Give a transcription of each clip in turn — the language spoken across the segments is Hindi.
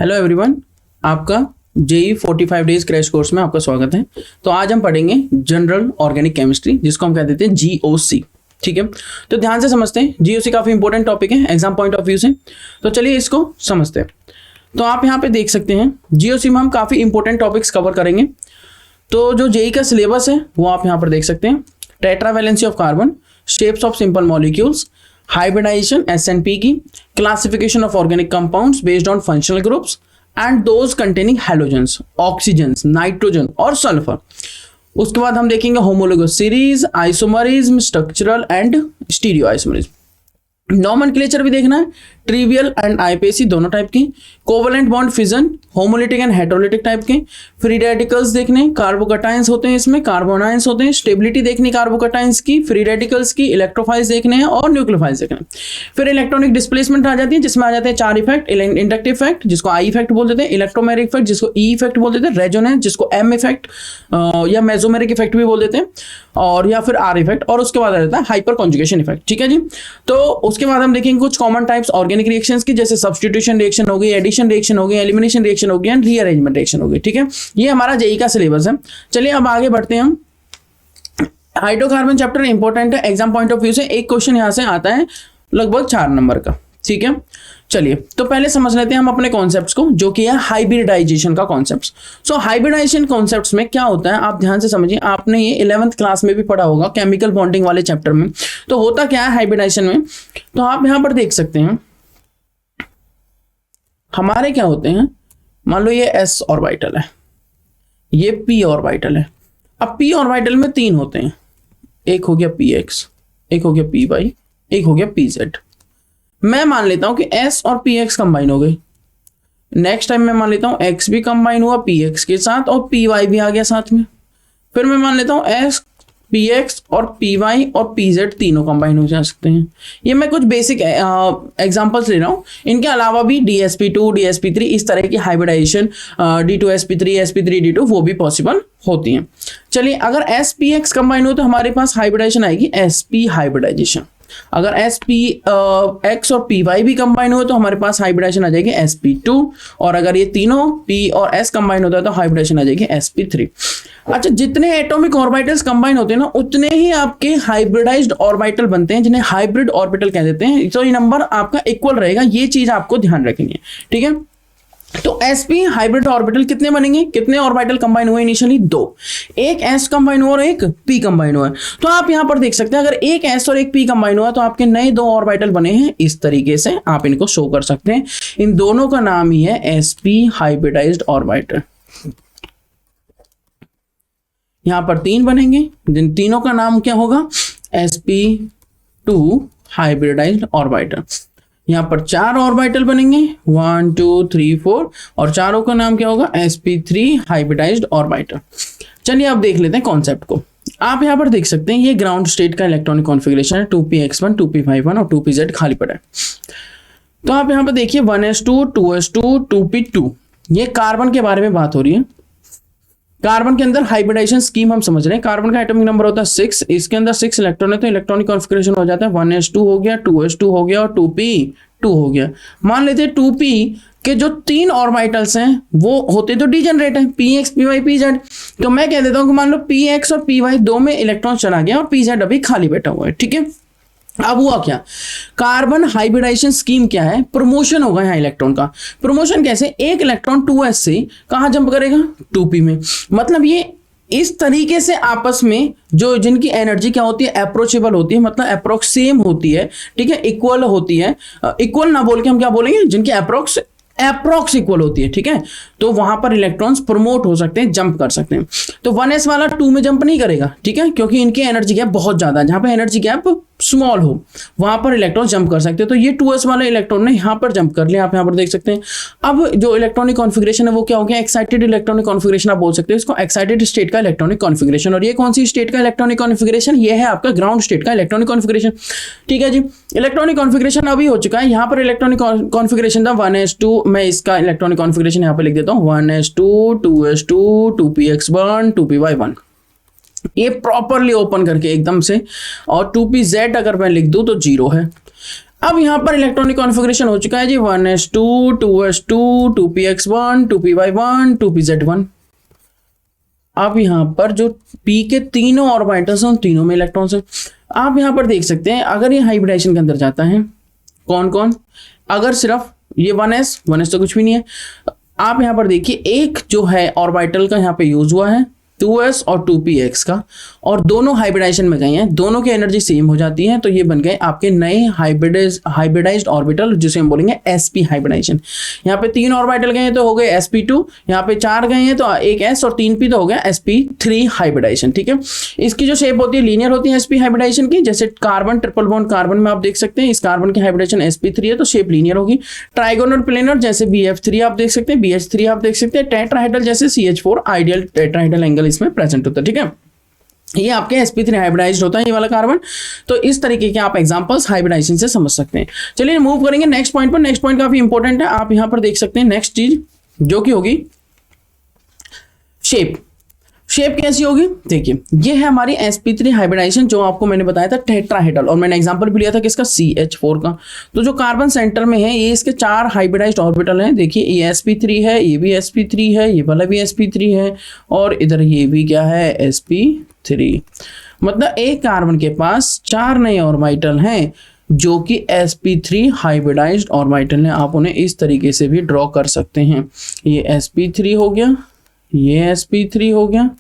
हेलो एवरीवन, आपका जेई 45 डेज क्रैश कोर्स में आपका स्वागत है। तो आज हम पढ़ेंगे जनरल ऑर्गेनिक केमिस्ट्री, जिसको हम कह देते हैं जीओसी। ठीक है, तो ध्यान से समझते हैं। जीओसी काफी इंपॉर्टेंट टॉपिक है एग्जाम पॉइंट ऑफ व्यू से, तो चलिए इसको समझते हैं। तो आप यहाँ पे देख सकते हैं जीओसी में हम काफी इंपॉर्टेंट टॉपिक्स कवर करेंगे। तो जो जेई का सिलेबस है वो आप यहाँ पर देख सकते हैं। Tetravalency of carbon, shapes of simple molecules, hybridization SNP की, classification of organic compounds based on functional groups and those containing halogens, oxygens, nitrogen और सल्फर। उसके बाद हम देखेंगे homologous series, isomerism, structural and stereo isomerism. Nomenclature भी देखना है, ट्रिवियल एंड आईपीएसी दोनों टाइप की, covalent bond fission, homolytic and heterolytic type के, फ्री रेडिकल्स देखने, कार्बोकटाइंस होते हैं इसमें, कार्बोनाइंस होते हैं, स्टेबिलिटी देखनी कार्बोकटाइंस की, फ्री रेडिकल्स की, इलेक्ट्रोफाइल्स देखने हैं और न्यूक्लियोफाइल्स देखने हैं। फिर इलेक्ट्रॉनिक डिस्प्लेसमेंट आ जाती है, जिसमें आ जाते हैं चार इफेक्ट: इंडक्टिव इफेक्ट जिसको आई इफेक्ट बोल देते हैं, इलेक्ट्रोमेरिक इफेक्ट जिसको ई इफेक्ट बोल देते हैं, रेजोनेंस जिसको एम इफेक्ट या मेसोमेरिक इफेक्ट भी बोल देते हैं, और या फिर आर इफेक्ट, और उसके बाद आ जाता है हाइपर कॉन्जुगेशन इफेक्ट। ठीक है जी। तो उसके बाद हम देखेंगे कुछ कॉमन टाइप्स ऑर्गेनिक रिएक्शंस की, जैसे सब्स्टिट्यूशन रिएक्शन हो गई, एडिशन रिएक्शन हो गई, एलिमिनेशन रिएक्शन हो गई एंड रीअरेंजमेंट रिएक्शन हो गई। ठीक है, ये हमारा जेई का सिलेबस है। चलिए अब आगे बढ़ते हैं हम। हाइड्रोकार्बन चैप्टर इंपॉर्टेंट है एग्जाम पॉइंट ऑफ व्यू से। एक क्वेश्चन यहां से आता है लगभग 4 नंबर का। ठीक है, चलिए तो पहले समझ लेते हैं हम अपने कॉन्सेप्ट्स को, जो कि है हाइब्रिडाइजेशन का कॉन्सेप्ट्स। सो हाइब्रिडाइजेशन कॉन्सेप्ट्स में क्या होता है, आप ध्यान से समझिए। आपने ये 11th क्लास में भी पढ़ा होगा केमिकल बॉन्डिंग वाले चैप्टर में। तो होता क्या है हाइब्रिडाइजेशन में, तो आप यहां पर देख सकते हैं हमारे क्या होते हैं। मान लो ये s ऑर्बिटल है, ये p ऑर्बिटल है। अब p ऑर्बिटल में 3 होते हैं, एक हो गया px, एक हो गया py, एक हो गया pz। मैं मान लेता हूं कि s और px कंबाइन हो गई। नेक्स्ट टाइम मैं मान लेता हूं x भी कंबाइन हुआ px के साथ और py भी आ गया साथ में। फिर मैं मान लेता हूं s, px और py और pz तीनों कंबाइन हो जा सकते हैं। ये मैं कुछ बेसिक एग्जांपल्स ले रहा हूं। इनके अलावा भी dsp2, dsp3 इस तरह की हाइब्रिडाइजेशन, d2sp3, sp3d2 वो भी पॉसिबल होती हैं। चलिए अगर spx कंबाइन हो तो हमारे पास हाइब्रिडाइजेशन आएगी sp हाइब्रिडाइजेशन। अगर x और py भी कंबाइन हो तो हमारे पास हाइब्रिडाइजेशन आ जाएगी sp2, और अगर ये तीनों p और s कंबाइन होता है तो हाइब्रिडाइजेशन आ जाएगी sp3। अच्छा, जितने एटॉमिक ऑर्बिटल्स कंबाइन होते हैं ना, उतने ही आपके हाइब्रिडाइज्ड ऑर्बिटल बनते हैं, जिन्हें हाइब्रिड ऑर्बिटल कह देते हैं। तो ये नंबर आपका इक्वल रहेगा, ये चीज आपको ध्यान रखनी है। ठीक है, तो sp हाइब्रिड ऑर्बिटल कितने बनेंगे, कितने ऑर्बिटल कंबाइन हुए इनिशियली? 2। एक s कंबाइन हुआ और एक p कंबाइन हुआ है। तो आप यहां पर देख सकते हैं अगर एक s और एक p कंबाइन हुआ तो आपके नए 2 ऑर्बिटल बने हैं। इस तरीके से आप इनको शो कर सकते हैं। इन दोनों का नाम ही है sp हाइब्रिडाइज्ड ऑर्बिटल। यहां पर 3 बनेंगे, जिन तीनों का नाम क्या होगा? sp2 hybridised orbital. यहां पर 4 ऑर्बिटल बनेंगे, 1 2 3 4, और चारों का नाम क्या होगा? sp3 hybridised orbital. चलिए अब देख लेते हैं कॉन्सेप्ट को। आप यहां पर देख सकते हैं ये ग्राउंड स्टेट का इलेक्ट्रॉनिक कॉन्फ़िगरेशन है। 2px1, 2p51 और 2pz खाली पड़ा है। तो आप यहां पर देखिए 1s2, 2s2, 2p2, ये कार्बन के बारे में बात हो रही है। कार्बन के अंदर हाइब्रिडाइजेशन स्कीम हम समझ रहे हैं। कार्बन का एटॉमिक नंबर होता है 6, इसके अंदर 6 इलेक्ट्रॉन है, तो इलेक्ट्रॉनिक कॉन्फ़िगरेशन हो जाता है 1s2 हो गया, 2s2 हो गया और 2p2 हो गया। मान लेते हैं 2p के जो 3 ऑर्बिटल्स हैं वो होते तो डीजेनरेट है, px, py, pz। तो मैं कह देता हूं कि मान लो px और py 2 में इलेक्ट्रॉन चला गया और pz अभी खाली बैठा हुआ है। ठीक है, अब हुआ क्या? कार्बन हाइब्रिडाइजेशन स्कीम क्या है? प्रमोशन होगा यहाँ इलेक्ट्रॉन का। प्रमोशन कैसे? एक इलेक्ट्रॉन 2s से कहां जंप करेगा? 2p में। मतलब ये इस तरीके से आपस में जो जिनकी एनर्जी क्या होती है? अप्रोचेबल होती है, मतलब अप्रोक्स सेम होती है। ठीक है, इक्वल होती है। इक्वल ना बोल के हम क्या बोलेंगे? जिनकी अप्रोक्स इक्वल होती है। ठीक है, तो वहां पर इलेक्ट्रॉन्स प्रमोट हो सकते हैं, जंप कर सकते हैं। तो 1s वाला 2 में जंप नहीं करेगा। ठीक है, क्योंकि इनकी एनर्जी गैप बहुत ज्यादा है। जहां पे एनर्जी गैप स्मॉल हो वहां पर इलेक्ट्रॉन जंप कर सकते हैं। तो ये 2s वाले इलेक्ट्रॉन ने यहां पर जंप कर लिया, आप यहां पर देख सकते हैं। अब जो इलेक्ट्रॉनिक कॉन्फ़िगरेशन है वो क्या हो गया? एक्साइटेड इलेक्ट्रॉनिक कॉन्फ़िगरेशन आप बोल सकते हो इसको, एक्साइटेड स्टेट का इलेक्ट्रॉनिक कॉन्फ़िगरेशन। और ये कौन सी स्टेट का इलेक्ट्रॉनिक कॉन्फ़िगरेशन? ये है आपका ग्राउंड स्टेट का इलेक्ट्रॉनिक कॉन्फ़िगरेशन। ठीक है जी, इलेक्ट्रॉनिक कॉन्फ़िगरेशन अभी हो चुका है। यहाँ पर इलेक्ट्रॉनिक कॉन्फ़िगरेशन था 1s2, मैं इसका इलेक्ट्रॉनिक कॉन्फ़िगरेशन यहाँ पर लिख देता हूँ 1s2, 2s2, 2px1, 2py1। ये प्रॉपरली ओपन करके एकदम से, और 2pz अगर मैं लिख दूं तो 0 है। अब यहाँ पर इलेक्ट्रॉनिक कॉन्फ़िगरेशन हो चुका है जी 1s2 2s2 2px1 2py1 2pz1। अब यहाँ पर जो p के तीनों ऑर्बिटल्स हैं उन तीनों में इलेक्ट्रॉन्स हैं। आप यहाँ पर देख सकते हैं अगर ये हाइब्रिडाइजेशन के अंदर जाता है कौन कौन, अगर सिर्फ ये 1s तो कुछ भी नहीं है। आप यहाँ पर देखिए एक जो है ऑर्बिटल का यहाँ पे यूज हुआ है 2s और 2px का, और दोनों हाइब्रिडाइजेशन में गए हैं, दोनों की एनर्जी सेम हो जाती है, तो ये बन गए आपके नए हाइब्रिडाइज्ड ऑर्बिटल जिसे हम बोलेंगे sp हाइब्रिडाइजेशन। यहाँ पे 3 ऑर्बिटल गए हैं तो हो गए sp2, यहाँ पे 4 गए हैं तो एक s और 3p तो हो गया sp3 हाइब्रिडाइजेशन। ठीक है, इसकी जो शेप होती है लीनियर होती है sp हाइब्रिडाइजेशन की, जैसे कार्बन ट्रिपल बॉन्ड कार्बन में आप देख सकते हैं इस कार्बन की हाइब्रिडाइजेशन sp3 है तो शेप लीनियर होगी। ट्राइगोनल प्लेनर जैसे bf3 आप देख सकते हैं, bh3 आप देख सकते हैं, टेट्राहेड्रल जैसे ch4 आइडियल टेट्राहेड्रल एंगल इसमें प्रेजेंट होता है। ठीक है, ये आपके sp3 हाइब्रिडाइज्ड होता है ये वाला कार्बन। तो इस तरीके के आप एग्जांपल्स हाइब्रिडाइजेशन से समझ सकते हैं। चलिए मूव करेंगे नेक्स्ट पॉइंट पर। नेक्स्ट पॉइंट काफी इंपॉर्टेंट है, आप यहां पर देख सकते हैं नेक्स्ट चीज जो कि होगी शेप। शेप कैसी होगी देखिए, ये है हमारी sp3 हाइब्रिडाइजेशन जो आपको मैंने बताया था टेट्राहेड्रल, और मैंने एग्जांपल भी लिया था किसका CH4 का। तो जो कार्बन सेंटर में है ये इसके 4 हाइब्रिडाइज्ड ऑर्बिटल हैं। देखिए ये sp3 है, ये भी sp3 है, ये वाला भी sp3 है, और इधर ये भी क्या है sp3। मतलब एक कार्बन के पास 4 नए ऑर्बिटल हैं जो कि sp3 हाइब्रिडाइज्ड ऑर्बिटल हैं। आप उन्हें इस तरीके से भी ड्रॉ कर सकते हैं। ये sp3 हो गया, ये sp3 हो गया,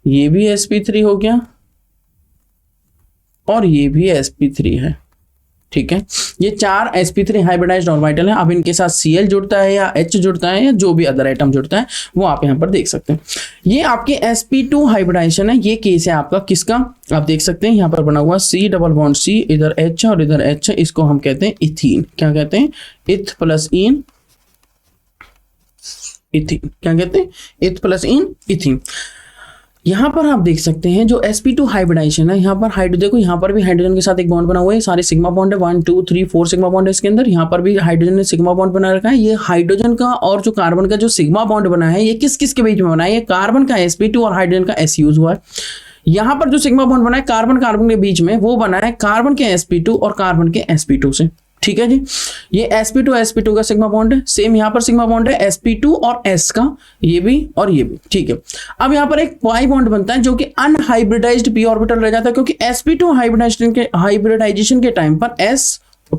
ये भी sp3 हो गया, और ये भी sp3 है। ठीक है, ये 4 sp3 हाइब्रिडाइज्ड ऑर्बिटल हैं। अब इनके साथ Cl जुड़ता है या H जुड़ता है या जो भी अदर आइटम जुड़ता है वो आप यहाँ पर देख सकते हैं। ये आपके sp2 हाइब्रिडाइजेशन है। ये केस है आपका किसका, आप देख सकते हैं यहाँ पर बना हुआ C डबल बॉन्ड C, इधर H और इधर H, इसको हम कहते हैं इथीन। क्या कहते हैं, इथ प्लस इन इथीन। क्या कहते हैं, इथ प्लस इन इथीन। यहाँ पर आप देख सकते हैं जो sp2 हाइब्रिडाइजेशन है, यहाँ पर हाइड्रो देखो, यहाँ पर भी हाइड्रोजन के साथ एक बॉन्ड बना हुआ है। सारे सिग्मा बॉन्ड है, 1 2 3 4 सिग्मा बॉन्ड है इसके अंदर। यहाँ पर भी हाइड्रोजन ने सिग्मा बॉन्ड बना रखा है। ये हाइड्रोजन का और जो कार्बन का जो सिग्मा बॉन्ड बना है ये किस किस के बीच में बना है, ये कार्बन का sp2 और हाइड्रोजन का s यूज हुआ है। यहाँ पर जो सिग्मा बॉन्ड बना है कार्बन कार्बन के बीच में वो बना है कार्बन के sp2 और कार्बन के sp2 से। ठीक है जी, ये sp2 का सिग्मा बॉन्ड है। सेम यहाँ पर सिग्मा बॉन्ड है sp2 और s का, ये भी और ये भी। ठीक है, अब यहाँ पर एक पाई बॉन्ड बनता है जो कि अनहाइब्रिडाइज्ड p ऑर्बिटल रह जाता है, क्योंकि sp2 हाइब्रिडाइजेशन के टाइम पर s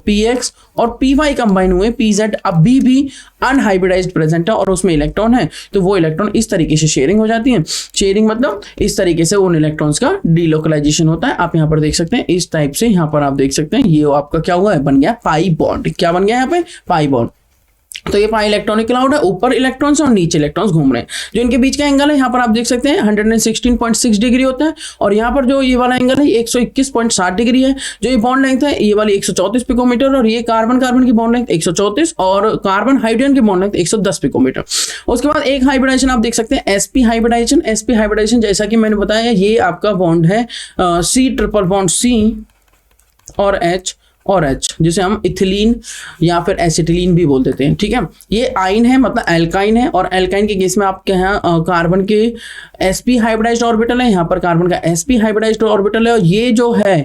px और py कंबाइन हुए, pz अभी भी अनहाइब्रिडाइज्ड प्रेजेंट है और उसमें इलेक्ट्रॉन है, तो वो इलेक्ट्रॉन इस तरीके से शेयरिंग हो जाती है। शेयरिंग मतलब इस तरीके से उन इलेक्ट्रॉन्स का डीलोकलाइजेशन होता है। आप यहाँ पर देख सकते हैं इस टाइप से, यहाँ पर आप देख सकते हैं ये आपका क्या हुआ है, बन गया पाई बॉन्ड। क्या बन गया यहाँ पे, पाई बॉन्ड। तो ये पाई इलेक्ट्रॉनिक क्लाउड है, ऊपर इलेक्ट्रॉन्स और नीचे इलेक्ट्रॉन्स घूम रहे हैं। जो इनके बीच का एंगल है यहाँ पर आप देख सकते हैं 116.6 डिग्री होता है, और यहाँ पर जो ये वाला एंगल है 121.7 डिग्री है। जो ये बॉन्ड लेंथ है ये वाली 134 पिकोमीटर, और ये कार्बन कार्बन की बॉन्ड लेंथ 134 और कार्बन हाइड्रोजन की बॉन्ड लेंथ 110 पिकोमीटर। उसके बाद एक हाइब्रिडाइजेशन आप देख सकते हैं sp हाइब्रिडाइजेशन। sp हाइब्रिडाइजेशन जैसा कि मैंने बताया ये आपका बॉन्ड है C ट्रिपल बॉन्ड C और H और H, जिसे हम इथिलीन या फिर एसिटिलीन भी बोल देते हैं। ठीक है, ये आइन है मतलब एल्काइन है, और एल्काइन के केस में आपके यहाँ कार्बन के sp हाइब्रिडाइज्ड ऑर्बिटल है, यहाँ पर कार्बन का sp हाइब्रिडाइज्ड ऑर्बिटल है। और ये जो है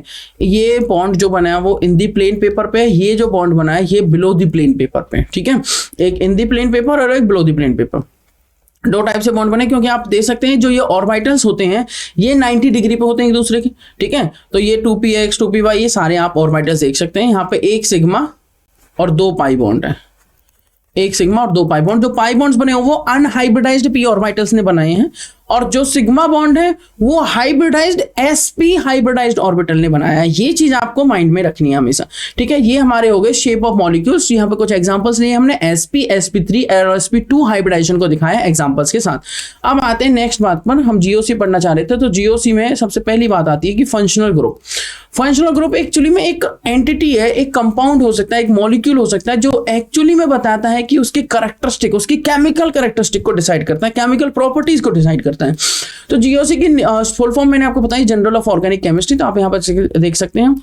ये बॉन्ड जो बना है वो इन दी प्लेन पेपर पे, ये जो बॉन्ड बना है ये बिलो दी प्लेन पेपर पे। ठीक है, एक इन दी प्लेन पेपर और एक below the plain paper, 2 type से बॉन्ड बने, क्योंकि आप देख सकते हैं जो ये ऑर्बिटल्स होते हैं ये 90 डिग्री पे होते हैं एक दूसरे के। ठीक है, तो ये 2px 2py ये सारे आप ऑर्बिटल्स देख सकते हैं। यहाँ पे एक सिग्मा और 2 पाई बॉन्ड है, एक सिग्मा और 2 पाई बॉन्ड। जो पाई बॉन्ड्स बने वो अनहाइब्रिडाइज्ड p ऑर्बिटल्स ने बनाए हैं, और जो सिग्मा बॉन्ड है वो हाइब्रिडाइज्ड sp हाइब्रिडाइज्ड ऑर्बिटल ने बनाया है। ये चीज आपको माइंड में रखनी है हमेशा। ठीक है, ये हमारे हो गए शेप ऑफ मॉलिक्यूल्स। यहाँ पे कुछ एग्जांपल्स लिए हमने sp sp3 और sp2 हाइब्रिडाइजेशन को दिखाया एग्जांपल्स के साथ। अब आते हैं नेक्स्ट बात पर, हम जीओसी पढ़ना चाह रहे थे। तो जीओसी में सबसे पहली बात आती है कि functional group. Functional group actually में एक एंटिटी है, एक कंपाउंड हो सकता है, एक मॉलिक्यूल हो सकता है, जो एक्चुअली में बताता है कि उसकी कैरेक्टरिस्टिक, उसकी केमिकल कैरेक्टरिस्टिक को डिसाइड करता है, केमिकल प्रॉपर्टीज को डिसाइड करता है। तो जीओसी की फुल फॉर्म मैंने आपको बताई, जनरल ऑफ ऑर्गेनिक केमिस्ट्री। तो आप यहाँ पर देख सकते हैं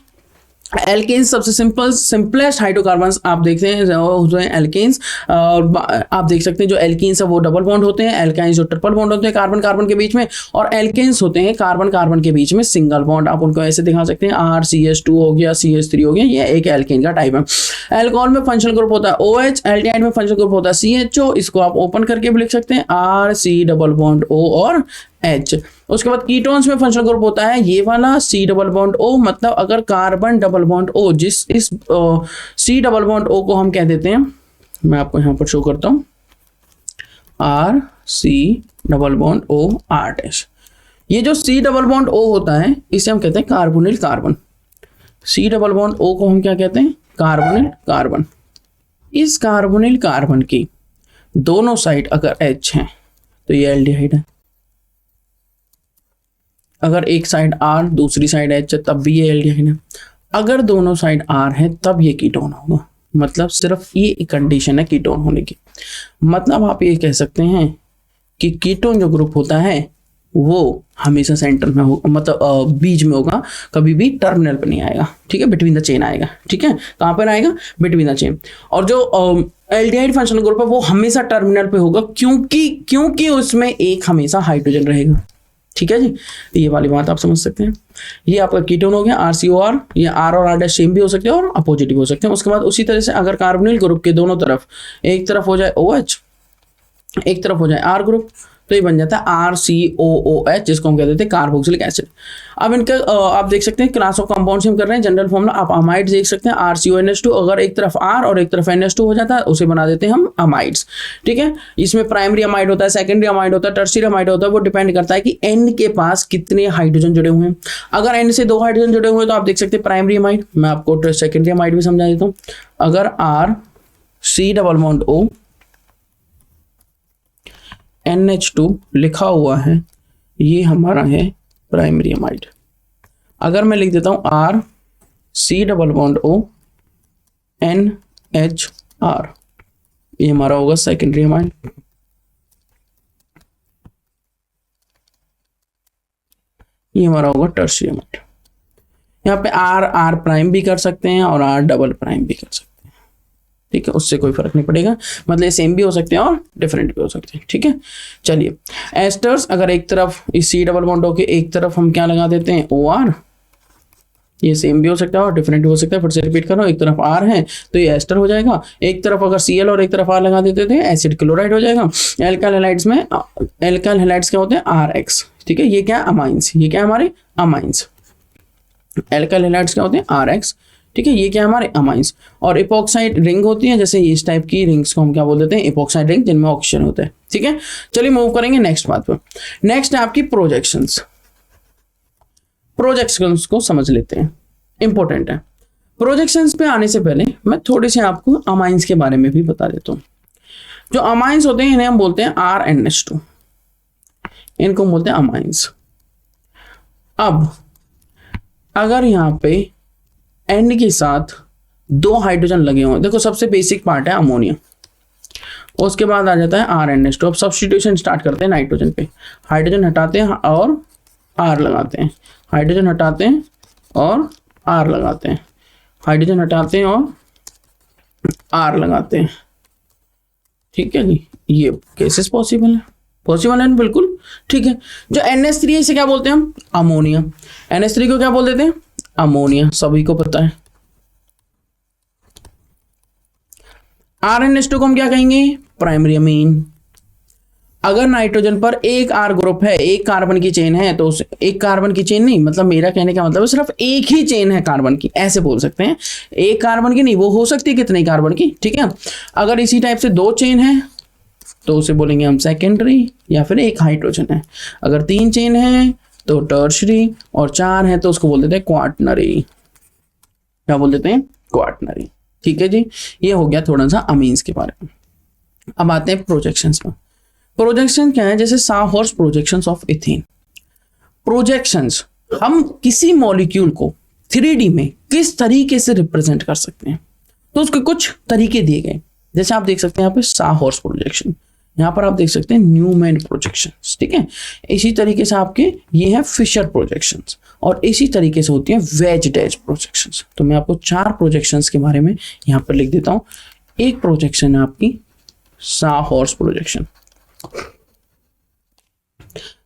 एल्केन्स सबसे सिंपलेस्ट हाइड्रोकार्बन्स आप देखते हैं जो है एल्केन्स, और आप देख सकते हैं जो एल्कीन्स है वो डबल बॉन्ड होते हैं, एल्काइंस जो ट्रिपल बॉन्ड होते हैं कार्बन कार्बन के बीच में, और एल्केन्स होते हैं कार्बन कार्बन के बीच में सिंगल बॉन्ड। आप उनको ऐसे दिखा सकते हैं, RCH2 हो गया, CH3 हो गया, ये एक एल्केन का टाइप है। अल्कोहल में फंक्शनल ग्रुप होता है OH, एल्डिहाइड में फंक्शनल ग्रुप होता है CHO, इसको आप ओपन करके भी लिख सकते हैं RC डबल बॉन्ड O और H। उसके बाद कीटोन्स में फंक्शनल ग्रुप होता है ये वाला C डबल बॉन्ड O, मतलब अगर कार्बन डबल बॉन्ड O, जिस इस C डबल बॉन्ड O को हम कह देते हैं, मैं आपको यहां पर शो करता हूं, RC double bond O R-। ये जो C डबल बॉन्ड O होता है इसे हम कहते हैं carbonyl carbon. C double bond O को हम क्या कहते हैं, कार्बोनिल कार्बन। इस कार्बोनिल कार्बन की दोनों साइड अगर H है तो ये एल्डिहाइड है, अगर एक साइड R दूसरी साइड H है तब भी ये एल्डिहाइड है, अगर दोनों साइड R है तब ये कीटोन होगा। मतलब सिर्फ ये एक कंडीशन है कीटोन होने की। मतलब आप ये कह सकते हैं कि कीटोन जो ग्रुप होता है वो हमेशा सेंटर में होगा, मतलब बीच में होगा, कभी भी टर्मिनल पर नहीं आएगा। ठीक है, बिटवीन द चेन आएगा। ठीक है, कहाँ पर आएगा, बिटवीन द चेन। और जो एल्डिहाइड फंक्शनल ग्रुप है वो हमेशा टर्मिनल पे होगा, क्योंकि उसमें एक हमेशा हाइड्रोजन रहेगा। ठीक है जी, ये वाली बात आप समझ सकते हैं। ये आपका कीटोन हो गया RCOR, ये R और R' सेम भी हो सकते हैं और अपोजिट भी हो सकते हैं। उसके बाद उसी तरह से अगर कार्बोनिल ग्रुप के दोनों तरफ, एक तरफ हो जाए OH, एक तरफ हो जाए R ग्रुप, तो ये बन जाता है RCOOH, जिसको हम कहते हैं कार्बोक्सिलिक एसिड। अब इनका आप देख सकते हैं क्लास ऑफ कंपाउंड से हम कर रहे हैं, जनरल फॉर्मूला आप अमाइड्स देख सकते हैं RCONH2, अगर एक तरफ R और एक तरफ NH2 हो जाता है उसे बना देते हैं हम अमाइड्स। ठीक है, इसमें प्राइमरी अमाइड होता है, सेकेंडरी अमाइड होता है, टर्शियरी अमाइड होता है। वो डिपेंड करता है कि N के पास कितने हाइड्रोजन जुड़े हुए हैं। अगर N से 2 हाइड्रोजन जुड़े हुए हैं तो आप देख सकते हैं प्राइमरी अमाइड। मैं आपको सेकेंडरी अमाइड भी समझा देता हूँ। अगर RC double bond O NH2 लिखा हुआ है, ये हमारा है प्राइमरी अमाइड। अगर मैं लिख देता हूं RC double bond O NHR, ये हमारा होगा सेकेंडरी अमाइड। ये हमारा होगा टर्शियरी अमाइड। यहाँ पे R प्राइम भी कर सकते हैं और R डबल प्राइम भी कर सकते हैं। ठीक है, उससे कोई फर्क नहीं पड़ेगा, मतलब सेम भी हो सकते हैं और डिफरेंट भी हो सकते हैं। ठीक है, चलिए एस्टर्स, अगर एक तरफ इस C डबल बॉन्ड के एक तरफ हम क्या लगा देते हैं OR, ये सेम भी हो सकता है और डिफरेंट भी हो सकता है। फिर से रिपीट कर रहा हूं, एक तरफ R है तो ये एस्टर हो जाएगा, एक तरफ अगर Cl और एक तरफ R लगा देते थे एसिड क्लोराइड हो जाएगा। एल्काइल हैलाइड्स में एल्काइल हैलाइड्स क्या होते हैं RX। ठीक है, ये क्या है अमाइंस, ये क्या है हमारे अमाइंस। एल्काइल हैलाइड्स क्या होते हैं RX। ठीक है, ये क्या हमारे अमाइंस। और इपॉक्साइड रिंग होती है, जैसे इस टाइप की रिंग्स को हम क्या बोल देते हैं, इपॉक्साइड रिंग, जिनमें ऑक्सीजन होता है। ठीक है, चलिए मूव करेंगे नेक्स्ट बात पर। नेक्स्ट है आपकी प्रोजेक्शंस। प्रोजेक्शंस को समझ लेते हैं, इंपॉर्टेंट है। प्रोजेक्शंस पे आने से पहले मैं थोड़ी सी आपको अमाइंस के बारे में भी बता देता हूँ। जो अमाइंस होते हैं इन्हें हम बोलते हैं RNH2, इनको बोलते हैं अमाइंस। अब अगर यहाँ पे N के साथ 2 हाइड्रोजन लगे हों, देखो सबसे बेसिक पार्ट है अमोनिया, उसके बाद आ जाता है RNH2। अब सब्स्टिट्यूशन स्टार्ट करते हैं नाइट्रोजन पे, हाइड्रोजन हटाते हैं और R लगाते हैं, हाइड्रोजन हटाते हैं और R लगाते हैं, हाइड्रोजन हटाते हैं और R लगाते हैं। ठीक है जी, ये केसेस पॉसिबल है, पॉसिबल है बिल्कुल। ठीक है, जो NH3 है इसे क्या बोलते हैं हम, अमोनिया। NH3 को क्या बोल देते हैं, अमोनिया, सभी को पता है। RNH2 को हम क्या कहेंगे, प्राइमरी अमीन। अगर नाइट्रोजन पर एक R ग्रुप है, एक कार्बन की चेन है, तो एक कार्बन की चेन नहीं, मतलब मेरा कहने का मतलब है सिर्फ एक ही चेन है कार्बन की, ऐसे बोल सकते हैं। एक कार्बन की नहीं, वो हो सकती है कितने कार्बन की। ठीक है, अगर इसी टाइप से 2 चेन है तो उसे बोलेंगे हम सेकेंडरी, या फिर एक हाइड्रोजन है। अगर 3 चेन है तो टर्शरी, और 4 है तो उसको बोल देते हैं क्वाटनरी। क्या बोल देते हैं, क्वाटनरी। ठीक है जी, ये हो गया थोड़ा सा अमीन्स के बारे में। अब आते हैं प्रोजेक्शंस पर। प्रोजेक्शन क्या है, जैसे साहॉर्स प्रोजेक्शंस ऑफ इथेन। प्रोजेक्शंस, हम किसी मॉलिक्यूल को 3D में किस तरीके से रिप्रेजेंट कर सकते हैं, तो उसके कुछ तरीके दिए गए। जैसे आप देख सकते हैं यहाँ पे साहॉर्स प्रोजेक्शन, यहाँ पर आप देख सकते हैं न्यूमैन प्रोजेक्शंस, ठीक है। इसी तरीके से आपके ये है फिशर प्रोजेक्शंस, और इसी तरीके से होती है वेज डैश प्रोजेक्शंस। तो मैं आपको 4 प्रोजेक्शंस के बारे में यहाँ पर लिख देता हूँ। एक प्रोजेक्शन है आपकी साहॉर्स प्रोजेक्शन,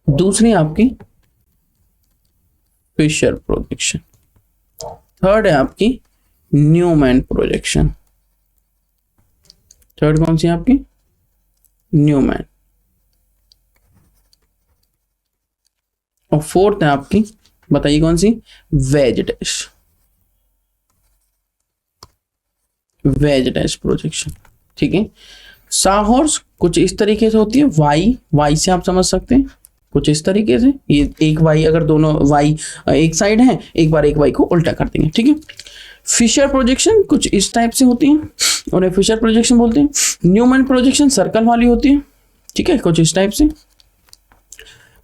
दूसरी आपकी फिशर प्रोजेक्शन, थर्ड है आपकी न्यूमैन प्रोजेक्शन, थर्ड कौन सी है आपकी न्यूमैन, और फोर्थ है आपकी बताइए कौन सी wedge dash, wedge dash projection, ठीक है। साहॉर्स कुछ इस तरीके से होती है, वाई से आप समझ सकते हैं कुछ इस तरीके से, ये एक वाई अगर दोनों वाई एक साइड है, एक बार एक वाई को उल्टा कर देंगे, ठीक है। फिशर प्रोजेक्शन कुछ इस टाइप से होती है, उन्हें फिशर प्रोजेक्शन बोलते हैं। न्यूमैन प्रोजेक्शन सर्कल वाली होती है, ठीक है, कुछ इस टाइप से।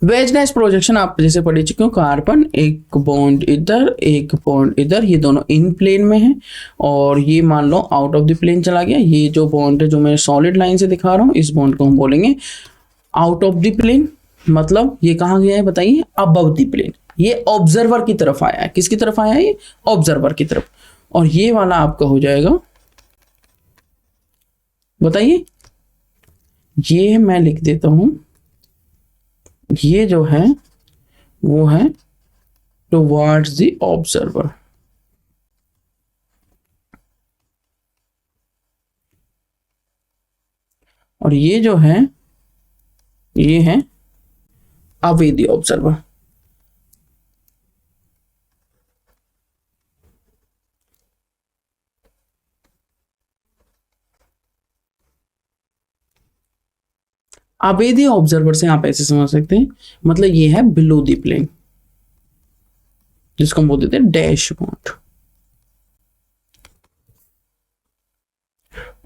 वेज डैश प्रोजेक्शन आप जैसे पढ़ चुके हो, कार्बन एक बॉन्ड इधर एक बॉन्ड इधर, ये दोनों इन प्लेन में है, और ये मान लो आउट ऑफ द प्लेन चला गया। ये जो बॉन्ड है जो मैं सॉलिड लाइन से दिखा रहा हूँ, इस बॉन्ड को हम बोलेंगे आउट ऑफ द प्लेन, मतलब ये कहाँ गया है बताइए अबव द प्लेन, ये ऑब्जर्वर की तरफ आया है। किसकी तरफ आया है? ये ऑब्जर्वर की तरफ। और ये वाला आपका हो जाएगा, बताइए, ये मैं लिख देता हूं, ये जो है वो है टुवर्ड्स द ऑब्जर्वर, और ये जो है ये है away the observer. Away the observer से आप ऐसे समझ सकते हैं, मतलब ये है बिलो द प्लेन, जिसको हम बोल देते हैं डैश बॉन्ड,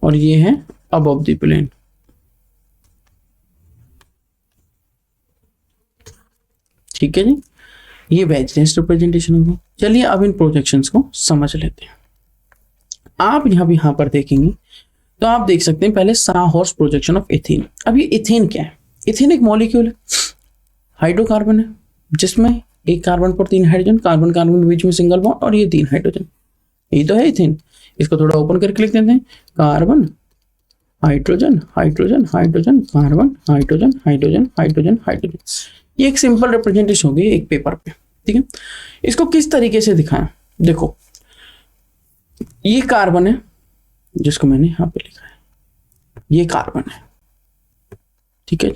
और ये है अबव द प्लेन। ठीक है जी, ये वेज डैश रिप्रेजेंटेशन होगा। चलिए अब इन प्रोजेक्शंस को समझ लेते हैं। आप यहां पर देखेंगे तो आप देख सकते हैं पहले साहॉर्स प्रोजेक्शन ऑफ एथेन। अब ये एथेन क्या है? एथेन एक मॉलिक्यूल है, हाइड्रोकार्बन है, जिसमें एक कार्बन पर 3 हाइड्रोजन, कार्बन कार्बन के बीच में सिंगल बॉन्ड, और ये 3 हाइड्रोजन, यही तो है एथेन। इसको थोड़ा ओपन करके लिख देते हैं, carbon hydrogen hydrogen hydrogen carbon hydrogen hydrogen hydrogen hydrogen. ये एक सिंपल रिप्रेजेंटेशन होगी एक पेपर पे, ठीक है। इसको किस तरीके से दिखाएं? देखो, ये कार्बन है जिसको मैंने यहां पे लिखा है, ये कार्बन है, ठीक है।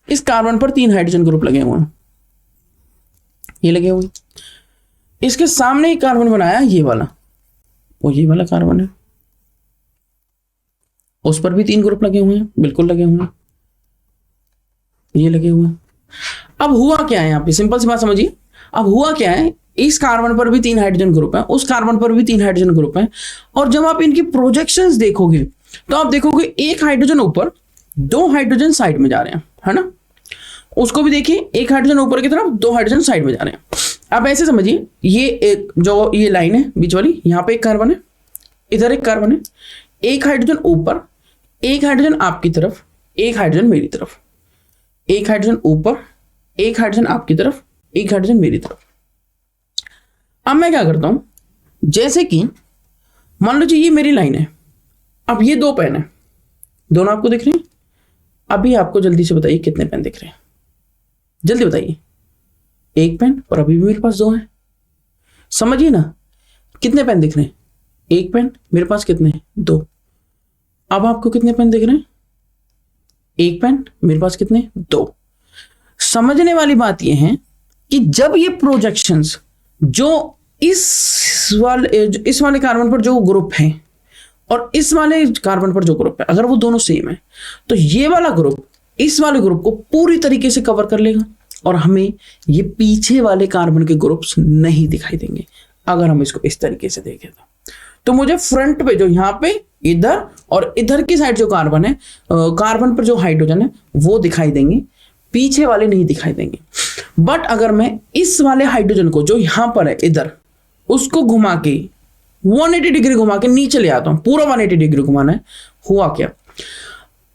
इस कार्बन पर 3 हाइड्रोजन ग्रुप लगे हुए हैं, ये लगे हुए। इसके सामने एक कार्बन बनाया ये वाला, वो ये वाला कार्बन है, उस पर भी 3 ग्रुप लगे हुए हैं, बिल्कुल लगे हुए हैं, ये लगे हुए हैं। अब हुआ क्या है यहाँ पे, सिंपल सी बात समझिए। अब हुआ क्या है, इस कार्बन पर भी 3 हाइड्रोजन ग्रुप है, उस कार्बन पर भी 3 हाइड्रोजन ग्रुप है, और जब आप इनकी प्रोजेक्शंस देखोगे तो आप देखोगे एक हाइड्रोजन ऊपर, 2 हाइड्रोजन साइड में जा रहे हैं, है ना। उसको भी देखिए, एक हाइड्रोजन ऊपर की तरफ, 2 हाइड्रोजन साइड में जा रहे हैं। अब ऐसे समझिए, ये एक जो ये लाइन है बीच वाली, यहाँ पे एक कार्बन है, इधर एक कार्बन है, एक हाइड्रोजन ऊपर, एक हाइड्रोजन आपकी तरफ, एक हाइड्रोजन मेरी तरफ, एक हाइड्रोजन ऊपर, एक हाइड्रोजन आपकी तरफ, एक हाइड्रोजन मेरी तरफ। अब मैं क्या करता हूं, जैसे कि मान लो जी ये मेरी लाइन है, अब ये 2 पेन है, दोनों आपको दिख रहे हैं। अभी आपको जल्दी से बताइए कितने पेन दिख रहे हैं, जल्दी बताइए। 1 पेन, और अभी भी मेरे पास 2 है, समझिए ना, कितने पेन दिख रहे हैं? 1 पेन, मेरे पास कितने हैं? 2। अब आपको कितने पेन दिख रहे हैं? 1 पेन, मेरे पास कितने? 2। समझने वाली बात यह है कि जब ये प्रोजेक्शंस जो इस वाले कार्बन पर जो ग्रुप है और इस वाले कार्बन पर जो ग्रुप है, अगर वो दोनों सेम है, तो ये वाला ग्रुप इस वाले ग्रुप को पूरी तरीके से कवर कर लेगा, और हमें ये पीछे वाले कार्बन के ग्रुप्स नहीं दिखाई देंगे अगर हम इसको इस तरीके से देखें तो मुझे फ्रंट पे जो यहाँ पे इधर और इधर की साइड जो कार्बन है, कार्बन पर जो हाइड्रोजन है वो दिखाई देंगे, पीछे वाले नहीं दिखाई देंगे। बट अगर मैं इस वाले हाइड्रोजन को जो यहां पर है इधर, उसको घुमा के 180 डिग्री घुमा के नीचे ले आता हूं, पूरा 180 डिग्री घुमाना है, हुआ क्या,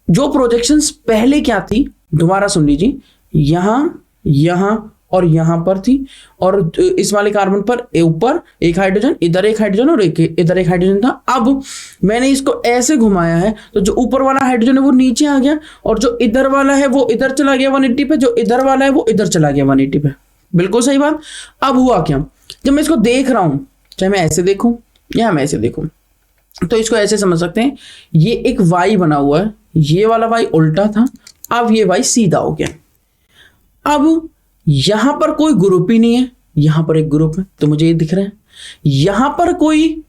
जो प्रोजेक्शंस पहले क्या थी, दोबारा सुन लीजिए, यहां, यहां और यहां पर थी, और इस वाले कार्बन पर ऊपर एक हाइड्रोजन, इधर एक हाइड्रोजन और इधर एक हाइड्रोजन था। अब मैंने इसको ऐसे घुमाया है तो जो ऊपर वाला हाइड्रोजन है वो नीचे आ गया, और जो इधर वाला है वो इधर चला गया 180 पे, जो इधर वाला है वो इधर चला गया 180 पे। बिल्कुल सही बात। अब हुआ क्या, जब मैं इसको देख रहा हूं, चाहे मैं ऐसे देखूं या मैं ऐसे देखूं, तो इसको ऐसे समझ सकते हैं, ये एक वाई बना हुआ है, ये वाला वाई उल्टा था, अब ये वाई सीधा हो गया। अब यहां पर कोई ग्रुप ही नहीं है, यहां पर एक ग्रुप है तो मुझे ये दिख रहा है, यहां पर कोई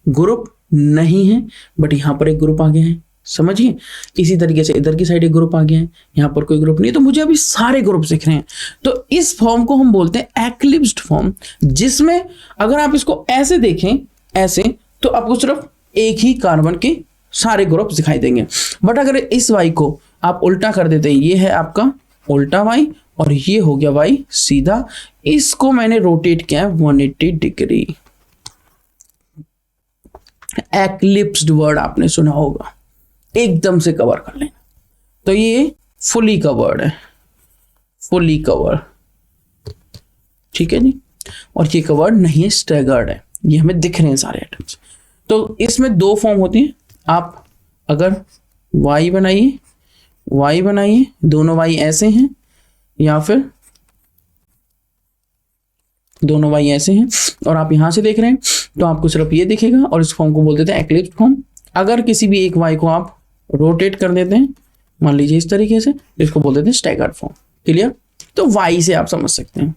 ग्रुप नहीं है बट यहां पर एक ग्रुप आ गया है, समझिए। इसी तरीके से इधर की साइड एक ग्रुप आ गया है, यहां पर कोई ग्रुप नहीं, तो मुझे अभी सारे ग्रुप दिख रहे हैं। तो इस फॉर्म को हम बोलते हैं एक्लिप्स्ड फॉर्म, जिसमें अगर आप इसको ऐसे देखें, ऐसे, तो आपको सिर्फ एक ही कार्बन के सारे ग्रुप दिखाई देंगे। बट अगर इस वाई को आप उल्टा कर देते हैं, ये है आपका उल्टा वाई और ये हो गया वाई सीधा, इसको मैंने रोटेट किया है 180 डिग्री। एक्लिप्स्ड वर्ड आपने सुना होगा, एकदम से कवर कर लेना। तो ये फुली कवर्ड है, फुली कवर, ठीक है जी। और ये कवर्ड नहीं है, स्टैगर्ड है, ये हमें दिख रहे हैं सारे एटम्स। तो इसमें दो फॉर्म होती है, आप अगर वाई बनाइए, वाई बनाइए, दोनों वाई ऐसे हैं, या फिर दोनों वाई ऐसे हैं और आप यहां से देख रहे हैं, तो आपको सिर्फ ये दिखेगा, और इस फॉर्म को बोल देते हैं एक्लिप्स्ड फॉर्म। अगर किसी भी एक वाई को आप रोटेट कर देते हैं, मान लीजिए इस तरीके से, इसको बोल देते हैं स्टैगर्ड फॉर्म। क्लियर? तो वाई से आप समझ सकते हैं।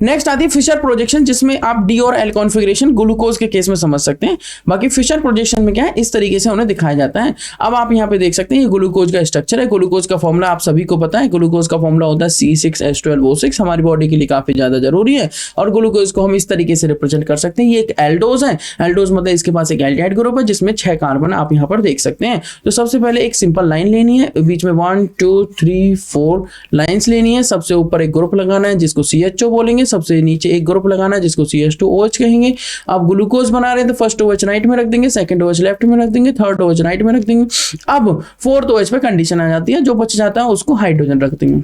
नेक्स्ट आती है फिशर प्रोजेक्शन, जिसमें आप डी और एल कॉन्फ़िगरेशन ग्लूकोज के केस में समझ सकते हैं। बाकी फिशर प्रोजेक्शन में क्या है, इस तरीके से उन्हें दिखाया जाता है। अब आप यहाँ पे देख सकते हैं, ये ग्लूकोज का स्ट्रक्चर है। ग्लूकोज का फॉर्मूला आप सभी को पता है, ग्लूकोज का फॉर्मूला होता है C6H12O6, हमारी बॉडी के लिए काफी ज्यादा जरूरी है। और ग्लूकोज को हम इस तरीके से रिप्रेजेंट कर सकते हैं, ये एक एल्डोज है। एल्डोज मतलब इसके पास एक एल्डिहाइड ग्रुप है जिसमें 6 कार्बन आप यहाँ पर देख सकते हैं। तो सबसे पहले एक सिंपल लाइन लेनी है, बीच में 1 2 3 4 लाइन्स लेनी है। सबसे ऊपर एक ग्रुप लगाना है जिसको CHO बोलेंगे, सबसे नीचे एक ग्रुप लगाना है जिसको CH2OH कहेंगे। आप ग्लूकोज बना रहे हैं तो फर्स्ट OH राइट में रख देंगे, सेकंड OH लेफ्ट में रख देंगे, थर्ड OH राइट में रख देंगे। अब फोर्थ OH पे कंडीशन आ जाती है, जो बच जाता है उसको हाइड्रोजन रख देंगे।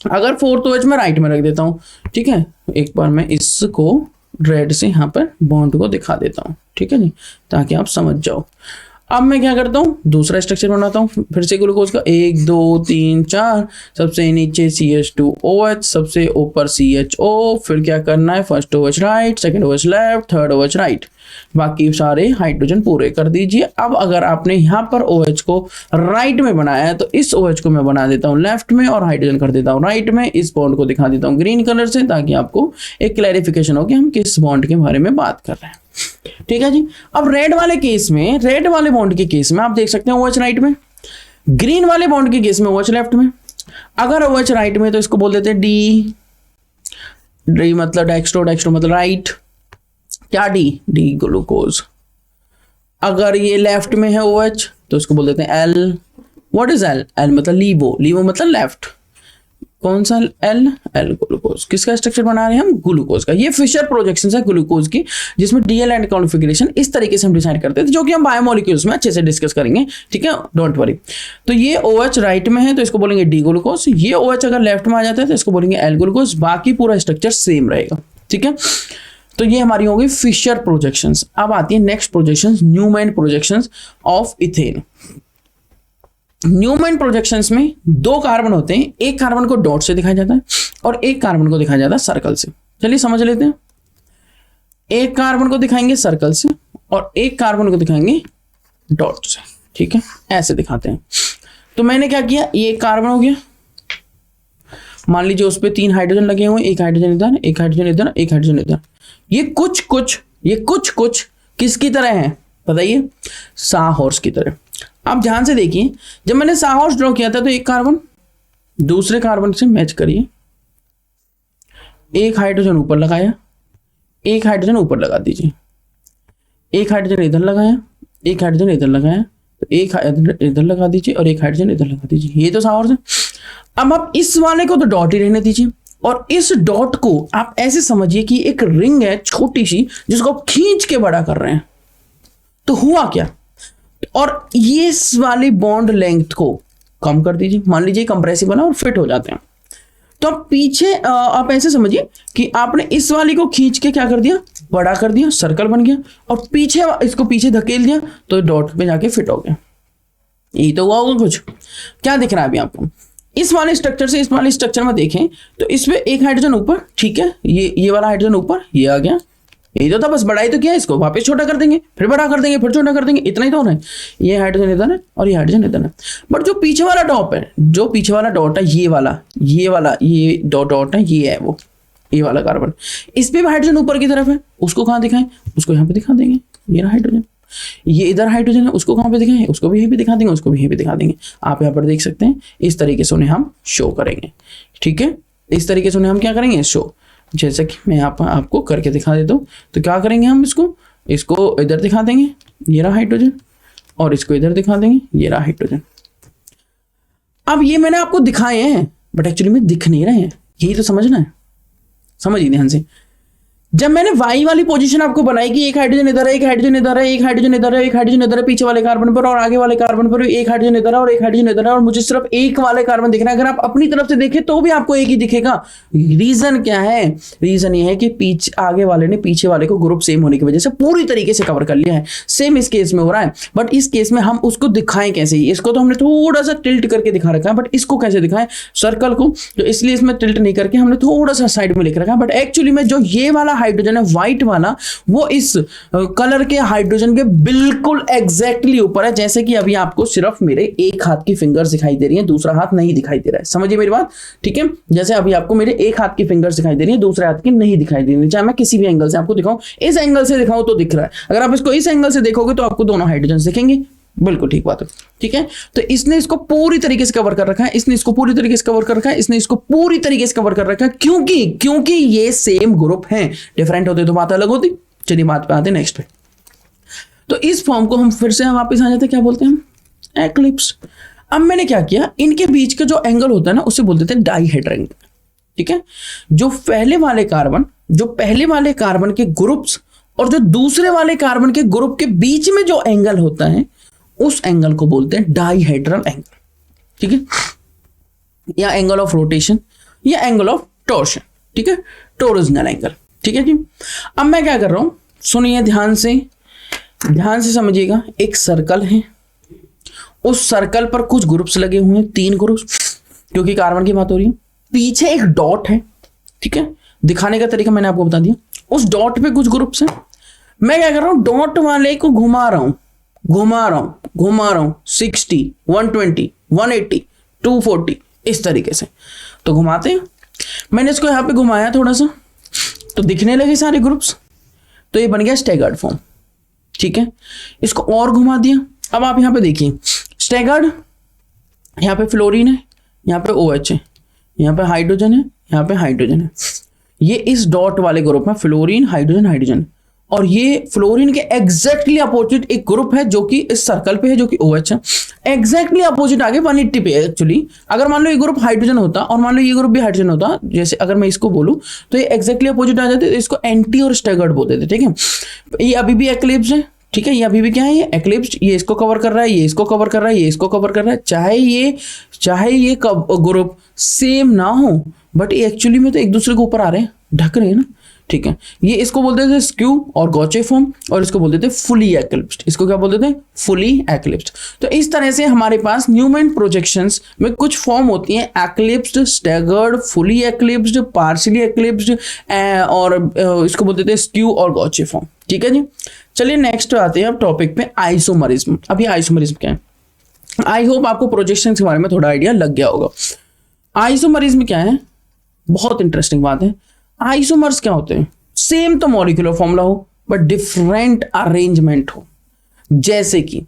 अगर फोर्थ OH में राइट में रख देता हूं, ठीक है, एक बार मैं इसको रेड से यहाँ पर बॉन्ड को दिखा देता हूँ, ठीक है जी, ताकि आप समझ जाओ। अब मैं क्या करता हूँ, दूसरा स्ट्रक्चर बनाता हूँ फिर से ग्लूकोज का, 1 2 3 4, सबसे नीचे CH2OH, सबसे ऊपर CHO, फिर क्या करना है, first OH right, second OH left, third OH right, बाकी सारे हाइड्रोजन पूरे कर दीजिए। अब अगर आपने यहाँ पर OH को राइट में बनाया है तो इस OH को मैं बना देता हूँ लेफ्ट में और हाइड्रोजन कर देता हूँ राइट में। इस बॉन्ड को दिखा देता हूँ ग्रीन कलर से, ताकि आपको एक क्लैरिफिकेशन हो कि हम किस बॉन्ड के बारे में बात कर रहे हैं, ठीक है जी। अब रेड वाले केस में, रेड वाले बॉन्ड के केस में आप देख सकते हैं OH राइट में, ग्रीन वाले बॉन्ड के केस में OH लेफ्ट में। अगर OH राइट में तो इसको बोल देते हैं डी, डी मतलब डेक्स्ट्रो, डेक्स्ट्रो मतलब राइट, क्या डी ग्लूकोज। अगर ये लेफ्ट में है OH तो इसको बोल देते हैं L. What is L? L मतलब लीवो, लीवो मतलब लेफ्ट। कौन सा एल? L glucose. किसका स्ट्रक्चर बना रहे हैं हम? ग्लूकोज का। ये फिशर प्रोजेक्शन है ग्लूकोज की, जिसमें डीएल एंड कॉन्फ़िगरेशन इस तरीके से हम डिसाइड करते थे, जो कि हम बायोमोलिक्यूल्स में अच्छे से डिस्कस करेंगे, ठीक है, डोंट वरी। तो ये OH राइट में है तो इसको बोलेंगे डी ग्लूकोज, ये OH अगर लेफ्ट में आ जाता है तो इसको बोलेंगे एल ग्लूकोज, बाकी पूरा स्ट्रक्चर सेम रहेगा, ठीक है। तो ये हमारी होगी फिशर प्रोजेक्शंस। अब आती है next projections, Newman projections of ethane. Newman projections में 2 कार्बन होते हैं, एक कार्बन को डॉट से दिखाया जाता है और एक कार्बन को दिखाया जाता है सर्कल से। चलिए समझ लेते हैं। एक कार्बन को दिखाएंगे सर्कल से और एक कार्बन को दिखाएंगे डॉट से, ठीक है, ऐसे दिखाते हैं। तो मैंने क्या किया, ये एक कार्बन हो गया, मान लीजिए उस पर 3 हाइड्रोजन लगे हुए, एक हाइड्रोजन इधर, एक हाइड्रोजन इधर, एक हाइड्रोजन इधर। ये कुछ किसकी तरह है बताइए? साहॉर्स की तरह। आप ध्यान से देखिए, जब मैंने साहॉर्स ड्रॉ किया था तो एक कार्बन दूसरे कार्बन से मैच करिए, एक हाइड्रोजन ऊपर लगाया, एक हाइड्रोजन ऊपर लगा दीजिए, एक हाइड्रोजन इधर लगाया, एक हाइड्रोजन इधर लगाया, तो एक हाइड्रोजन इधर लगा दीजिए और एक हाइड्रोजन इधर लगा दीजिए। ये तो साहॉर्स है। अब आप इस वाले को तो डॉट ही रहने दीजिए और इस डॉट को आप ऐसे समझिए कि एक रिंग है छोटी सी, जिसको आप खींच के बड़ा कर रहे हैं। तो हुआ क्या, और ये इस वाली बॉन्ड लेंथ को कम कर दीजिए, मान लीजिए कंप्रेसिबल है और फिट हो जाते हैं। तो अब पीछे आप ऐसे समझिए कि आपने इस वाली को खींच के क्या कर दिया, बड़ा कर दिया, सर्कल बन गया, और पीछे इसको पीछे धकेल दिया तो डॉट पे जाके फिट हो गया। यही तो हुआ होगा कुछ। क्या दिख रहा है अभी आपको, इस वाले स्ट्रक्चर से इस वाले स्ट्रक्चर में देखें तो इसमें एक हाइड्रोजन ऊपर, ठीक है, ये वाला हाइड्रोजन ऊपर, ये आ गया, यही तो था, बस बड़ा ही तो किया, इसको वापस छोटा कर देंगे, फिर बड़ा कर देंगे, फिर छोटा कर देंगे, इतना ही तो होना है। ये हाइड्रोजन इधर है और ये हाइड्रोजन इधर है। बट जो पीछे वाला टॉप है, जो पीछे वाला डॉट है, ये डॉट है, ये है वो, ये वाला कार्बन, इस पे भी हाइड्रोजन ऊपर की तरफ है, उसको कहाँ दिखाएं, उसको यहाँ पे दिखा देंगे, ये रहा हाइड्रोजन। ये इधर हाइड्रोजन है, उसको कहाँ पे दिखाएं, उसको भी यहीं पे दिखा देंगे, उसको भी यहीं पे दिखा देंगे। आप यहाँ पर देख सकते हैं, इस तरीके से उन्हें हम शो करेंगे, ठीक है, इस तरीके से उन्हें हम क्या करेंगे, शो। जैसे कि मैं यहाँ पर आपको करके दिखा देता हूँ, तो क्या करेंगे हम, इसको इधर दिखा देंगे, ये रहा हाइड्रोजन, और इसको इधर दिखा देंगे, ये रहा हाइड्रोजन। अब ये मैंने आपको दिखाए हैं बट एक्चुअली में दिख नहीं रहे हैं, यही तो समझना है, समझिए ध्यान से। जब मैंने वाई वाली पोजीशन आपको बनाई कि एक हाइड्रोजन इधर है, एक हाइड्रोजन इधर है, एक हाइड्रोजन इधर है, एक हाइड्रोजन इधर है, पीछे वाले कार्बन पर और आगे वाले कार्बन पर एक हाइड्रोजन इधर है और एक हाइड्रोजन इधर है, और मुझे सिर्फ एक वाले कार्बन दिख रहा है। अगर आप अपनी तरफ से देखें तो भी आपको एक ही दिखेगा। रीजन क्या है, रीजन ये है कि पीछे आगे वाले ने पीछे वाले को ग्रुप सेम होने की वजह से पूरी तरीके से कवर कर लिया है। सेम इस केस में हो रहा है, बट इस केस में हम उसको दिखाएं कैसे, इसको तो हमने थोड़ा सा टिल्ट करके दिखा रखा है, बट इसको कैसे दिखाएं, सर्कल को, तो इसलिए इसमें टिल्ट नहीं करके हमने थोड़ा सा साइड में लिख रखा है। बट एक्चुअली में जो ये वाला हाइड्रोजन है व्हाइट वाला, वो इस कलर के हाइड्रोजन के बिल्कुल एग्जैक्टली ऊपर है। जैसे कि अभी आपको सिर्फ मेरे एक हाथ की फिंगर्स दिखाई दे रही है, दूसरा हाथ नहीं दिखाई दे रहा है, समझिए मेरी बात, ठीक है। जैसे अभी आपको मेरे एक हाथ की फिंगर्स दिखाई दे रही है, दूसरे हाथ की नहीं दिखाई दे रही, चाहे मैं किसी भी एंगल से आपको दिखाऊं, इस एंगल से दिखाऊं तो दिख रहा है, अगर आप इसको इस एंगल से देखोगे तो आपको दोनों हाइड्रोजन दिखेंगे, बिल्कुल ठीक बात है, ठीक है। तो इसने इसको पूरी तरीके से कवर कर रखा है, इसने इसको पूरी तरीके से कवर कर रखा है, इसने इसको पूरी तरीके से कवर कर रखा है, क्योंकि ये सेम ग्रुप है। डिफरेंट होते तो बात अलग होती। चलिए बात पे आते नेक्स्ट पे। तो इस फॉर्म को हम फिर से वापस आ जाते हैं, क्या बोलते हैं हम, एक्लिप्स। अब मैंने क्या किया, इनके बीच का जो एंगल होता है ना, उसे बोल देते हैं डाइहेड्रल एंगल, ठीक है। जो पहले वाले कार्बन के ग्रुप्स और जो दूसरे वाले कार्बन के ग्रुप के बीच में जो एंगल होता है, उस एंगल को बोलते हैं डाइहेड्रल एंगल, ठीक है, या एंगल ऑफ रोटेशन या एंगल ऑफ टॉर्शन, ठीक है, टोरिजनल एंगल, ठीक है जी। अब मैं क्या कर रहा हूं, सुनिए ध्यान से समझिएगा। एक सर्कल है, उस सर्कल पर कुछ ग्रुप्स लगे हुए हैं, 3 ग्रुप्स, क्योंकि कार्बन की बात हो रही है। पीछे एक डॉट है, ठीक है, दिखाने का तरीका मैंने आपको बता दिया। उस डॉट पे कुछ ग्रुप्स हैं, मैं क्या कर रहा हूं, डॉट वाले को घुमा रहा हूं 60, 120, 180, 240, इस तरीके से। तो घुमाते हैं, मैंने इसको यहां पे घुमाया थोड़ा सा, तो दिखने लगे सारे ग्रुप्स, तो ये बन गया स्टैगर्ड फॉर्म, ठीक है। इसको और घुमा दिया। अब आप यहां पे देखिए, स्टैगर्ड, यहां पे फ्लोरीन है, यहां पे OH है, यहां पे हाइड्रोजन है, यहां पे हाइड्रोजन है। ये इस डॉट वाले ग्रुप में फ्लोरीन, हाइड्रोजन, और ये फ्लोरीन के एग्जैक्टली अपोजिट एक ग्रुप है जो कि इस सर्कल पे है, जो कि OH है। एग्जैक्टली अपोजिट आगे 180 पे है एक्चुअली। अगर मान लो ये ग्रुप हाइड्रोजन होता और मान लो ये ग्रुप भी हाइड्रोजन होता, जैसे अगर मैं इसको बोलूं तो ये एग्जैक्टली अपोजिट आ जाते, तो इसको एंटी और स्टैगर्ड बोलते थे, ठीक है। ये अभी भी एक्लिप्स है, ठीक है, ये अभी भी क्या है, ये एक्लिप्स, ये इसको कवर कर रहा है, ये इसको कवर कर रहा है, ये इसको कवर कर रहा है। चाहे ये ग्रुप सेम ना हो, बट ये एक्चुअली में तो एक दूसरे के ऊपर आ रहे हैं, ढक रहे हैं ना, ठीक है। ये इसको बोलते थे स्क्यू और गॉचे फॉर्म, और इसको बोलते थे फुली एक्लिप्स्ड। इसको क्या बोलते थे, फुली एक्लिप्स्ड। तो इस तरह से हमारे पास न्यूमैन प्रोजेक्शंस में कुछ फॉर्म होती हैं, एक्लिप्स्ड, स्टैगर्ड, फुली एक्लिप्स्ड, पार्शियली एक्लिप्स्ड, और इसको बोलते थे स्क्यू और गॉचे फॉर्म, ठीक है जी। चलिए नेक्स्ट आते हैं अब टॉपिक पे, आइसोमरिज्म। अभी आइसोमरिज्म क्या है, आई होप आपको प्रोजेक्शन के बारे में थोड़ा आइडिया लग गया होगा। आइसोमरिज्म क्या है, बहुत इंटरेस्टिंग बात है। आइसोमर्स क्या होते हैं, सेम तो मॉलिक्यूलर फॉर्मूला हो बट डिफरेंट अरेंजमेंट हो। जैसे कि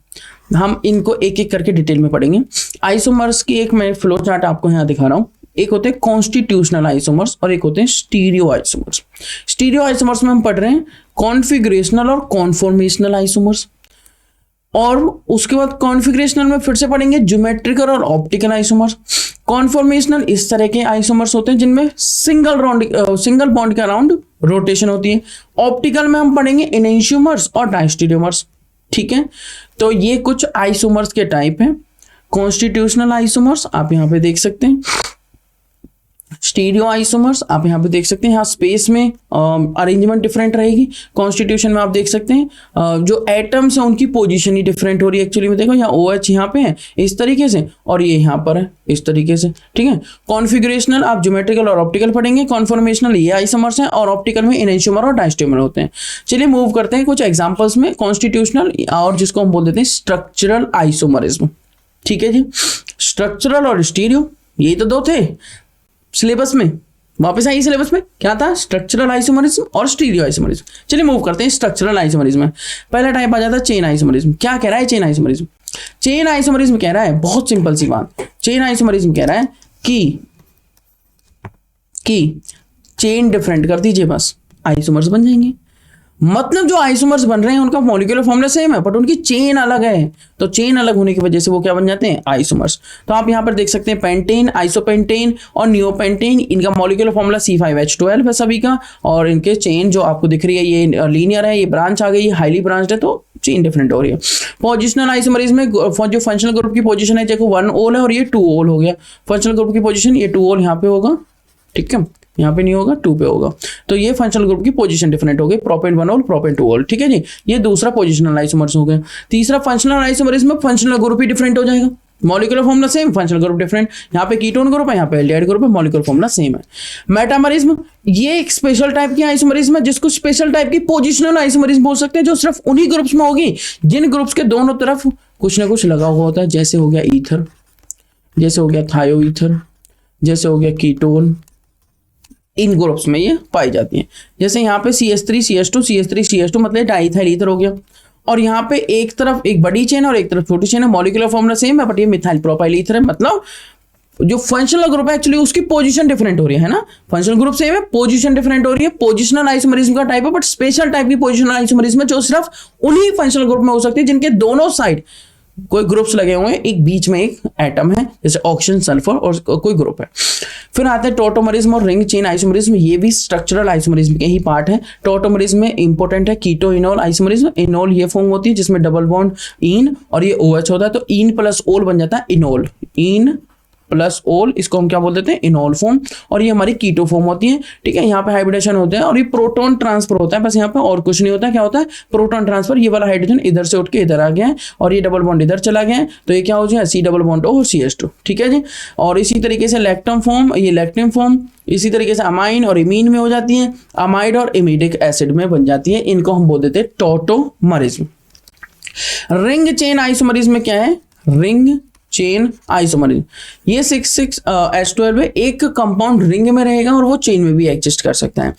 हम इनको एक एक करके डिटेल में पढ़ेंगे। आइसोमर्स की एक मैं फ्लो चार्ट आपको यहां दिखा रहा हूं। एक होते हैं कॉन्स्टिट्यूशनल आइसोमर्स और एक होते हैं स्टीरियो आइसोमर्स। स्टीरियो आइसोमर्स में हम पढ़ रहे हैं कॉन्फिगरेशनल और कॉन्फॉर्मेशनल आइसोमर्स, और उसके बाद कॉन्फिगरेशनल में फिर से पढ़ेंगे ज्योमेट्रिकल और ऑप्टिकल आइसोमर्स। कॉन्फॉर्मेशनल इस तरह के आइसोमर्स होते हैं जिनमें सिंगल बॉन्ड के अराउंड रोटेशन होती है। ऑप्टिकल में हम पढ़ेंगे एनेंशियोमर्स और डायस्टेरियोमर्स, ठीक है, तो ये कुछ आइसोमर्स के टाइप हैं। कॉन्स्टिट्यूशनल आइसोमर्स आप यहाँ पे देख सकते हैं, स्टीरियो आइसोमर्स आप यहाँ पे देख सकते हैं। यहाँ स्पेस में अरेंजमेंट डिफरेंट रहेगी। कॉन्स्टिट्यूशन में आप देख सकते हैं जो एटम्स हैं उनकी पोजीशन ही डिफरेंट हो रही है। एक्चुअली में देखो यहाँ OH यहाँ पे है इस तरीके से और ये यहाँ पर है इस तरीके से, ठीक है। कॉन्फिगरेशनल आप ज्योमेट्रिकल और ऑप्टिकल पढ़ेंगे। कॉन्फॉर्मेशनल ये आइसोमर्स हैं और ऑप्टिकल में एनेंटियोमर और डायस्टेमर होते हैं। चलिए मूव करते हैं कुछ एग्जाम्पल्स में। कॉन्स्टिट्यूशनल और जिसको हम बोल देते हैं स्ट्रक्चरल आइसोमरिज्म, ठीक है जी। स्ट्रक्चरल और स्टीरियो ये तो दो थे सिलेबस में, वापस आइए सिलेबस में क्या था, स्ट्रक्चरल आइसोमरिज्म और स्टीरियो आइसोमरिज्म। चलिए मूव करते हैं स्ट्रक्चरल आइसोमरिज्म में। पहला टाइप आ जाता है चेन आइसोमरिज्म। क्या कह रहा है चेन आइसोमरिज्म? चेन आइसोमरिज्म कह रहा है बहुत सिंपल सी बात। चेन आइसोमरिज्म कह रहा है कि चेन डिफरेंट कर दीजिए बस आइसोमर्स बन जाएंगे। मतलब जो आइसोमर्स बन रहे हैं उनका मॉलिक्यूलर फॉर्मूला सेम है बट उनकी चेन अलग है, तो चेन अलग होने की वजह से वो क्या बन जाते हैं, आइसोमर्स। तो आप यहाँ पर देख सकते हैं पेंटेन, आइसोपेंटेन और नियोपेंटेन, इनका मॉलिक्यूलर फॉर्मूला C5H12 है सभी का। और इनके चेन जो आपको दिख रही है ये लीनियर है, ये ब्रांच आ गई, हाईली ब्रांच्ड है, तो चेन डिफरेंट हो रही है। पोजिशनल आइसोमरिज्म में जो फंक्शनल ग्रुप की पोजीशन है देखो 1 ओल है और ये 2 ओल हो गया। फंक्शनल ग्रुप की पोजीशन ये 2 ओल यहाँ पे होगा, ठीक है, यहाँ पे नहीं होगा 2 पे होगा, तो ये फंक्शनल ग्रुप की पोजीशन डिफरेंट हो गई। प्रोपेन 1 ओल, प्रोपेन 2 ओल, ठीक है जी। ये दूसरा पोजिशनल आइसोमर्स हो गया। तीसरा फंक्शनल आइसोमरिज्म में फंक्शनल ग्रुप ही डिफरेंट हो जाएगा, molecular formula same, functional group different. यहाँ पे कीटोन ग्रुप है, यहाँ पे एल्डिहाइड ग्रुप है, मॉलिक्यूलर फॉर्मूला सेम है। मेटामरिज्म ये एक स्पेशल टाइप की आइसोमरिज्म है जिसको स्पेशल टाइप की पोजिशनल आइसोमरिज्म बोल सकते हैं, जो सिर्फ उन्हीं ग्रुप्स में होगी जिन ग्रुप्स के दोनों तरफ कुछ ना कुछ लगा हुआ होता है। जैसे हो गया ईथर, जैसे हो गया थायो ईथर, जैसे हो गया कीटोन, इन ग्रुप्स में ये पाई जाती हैं। जैसे यहाँ पे CH3CH2 CH3CH2 मतलब डाइथाइल ईथर हो गया। और यहाँ पे एक तरफ एक बड़ी चेन और एक तरफ छोटी चेन है, मॉलिक्यूलर फॉर्मूला सेम है बट ये मिथाइल प्रोपाइल ईथर है। मतलब जो फंक्शनल ग्रुप है एक्चुअली उसकी पोजीशन डिफरेंट हो रही है ना, फंक्शनल ग्रुप सेम है, पोजीशन डिफरेंट हो रही है। पोजिशनल आइसोमरिज्म का टाइप है बट स्पेशल टाइप की पोजिशनल आइसोमरिज्म है जो सिर्फ उन्हीं फंक्शनल ग्रुप में हो सकती है जिनके दोनों साइड कोई ग्रुप्स लगे हुए हैं, एक बीच में एक एटम है जैसे ऑक्सीजन सल्फर और कोई ग्रुप है। फिर आते हैं टॉटोमरिज्म और रिंग चेन आइसोमरिज्म, ये भी स्ट्रक्चरल आइसोमरिज्म के ही पार्ट है। टॉटोमरिज्म में इंपॉर्टेंट है कीटो इनोल आइसोमरिज्म। इनोल ये फॉर्म होती है जिसमें डबल बॉन्ड इन और ये OH होता है, तो इन प्लस ओल बन जाता है इनोल, इन प्लस ओल, इसको हम क्या बोल देते हैं, इनोल फॉर्म। और ये हमारी कीटो फॉर्म होती है, ठीक है। यहाँ पे हाइब्रिडेशन होते हैं और ये प्रोटॉन ट्रांसफर होता है, बस यहाँ पे और कुछ नहीं होता है। क्या होता है, प्रोटॉन ट्रांसफर। ये वाला हाइड्रोजन इधर से उठ के इधर आ गया है और ये डबल बॉन्ड इधर चला गया है, तो ये क्या हो जाए C डबल बॉन्ड O और CH2, ठीक है जी। और इसी तरीके से लैक्टम फॉर्म, ये लैक्टिन फॉर्म, इसी तरीके से अमाइन और इमीन में हो जाती है, अमाइड और इमिडिक एसिड में बन जाती है। इनको हम बोल देते हैं टॉटोमरिज्म। रिंग चेन आइसोमरिज्म में क्या है, रिंग चेन आइसोमरिज्म, ये 6,6H12 में एक कंपाउंड रिंग में रहेगा और वो चेन में भी एग्जिस्ट कर सकता है।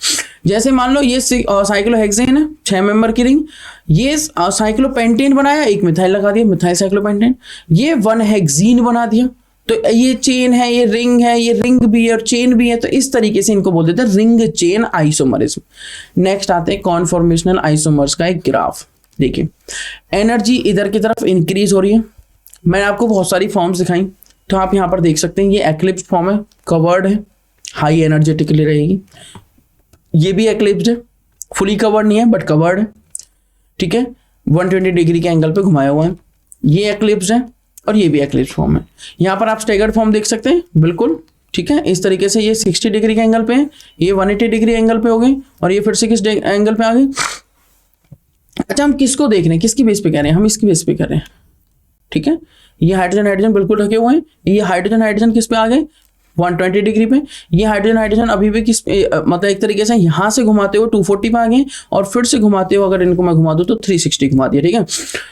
जैसे मान लो ये साइक्लोहेक्सेन है, 6 मेंबर की रिंग, ये साइक्लोपेंटेन बनाया, एक मिथाइल लगा दिया, मिथाइल साइक्लोपेंटेन, ये 1 हेक्सीन बना दिया, तो ये चेन है, ये रिंग है, ये रिंग भी है और चेन भी है, तो इस तरीके से इनको बोल देते हैं रिंग चेन आइसोमरिज्म। नेक्स्ट आते हैं कॉन्फॉर्मेशनल आइसोमर्स का एक ग्राफ। देखिए एनर्जी इधर की तरफ इंक्रीज हो रही है, मैंने आपको बहुत सारी फॉर्म्स दिखाई, तो आप यहाँ पर देख सकते हैं ये एक्लिप्स फॉर्म है, कवर्ड है, हाई एनर्जेटिकली रहेगी। ये भी एक्लिप्स्ड है, फुली कवर्ड नहीं है बट कवर्ड है, ठीक है, 120 डिग्री के एंगल पे घुमाया हुआ है। ये एक्लिप्स्ड है और ये भी एक्लिप्स फॉर्म है। यहाँ पर आप स्टेगर्ड फॉर्म देख सकते हैं, बिल्कुल ठीक है। इस तरीके से ये 60 डिग्री के एंगल पे है, ये 180 डिग्री एंगल पे हो गई और ये फिर से किस एंगल पे आ गई। अच्छा हम किसको देख रहे हैं, किसकी बेस पे कह रहे हैं, हम इसकी बेस पे कर रहे हैं, ठीक है। ये हाइड्रोजन हाइड्रोजन बिल्कुल ढके हुए हैं, ये हाइड्रोजन हाइड्रोजन किस पे आ गए, 120 डिग्री पे। ये हाइड्रोजन हाइड्रोजन अभी भी किस मतलब एक तरीके से यहाँ से घुमाते हुए 240 पे आ गए और फिर से घुमाते हुए अगर इनको मैं घुमा दूँ तो 360 घुमा दिया, ठीक है।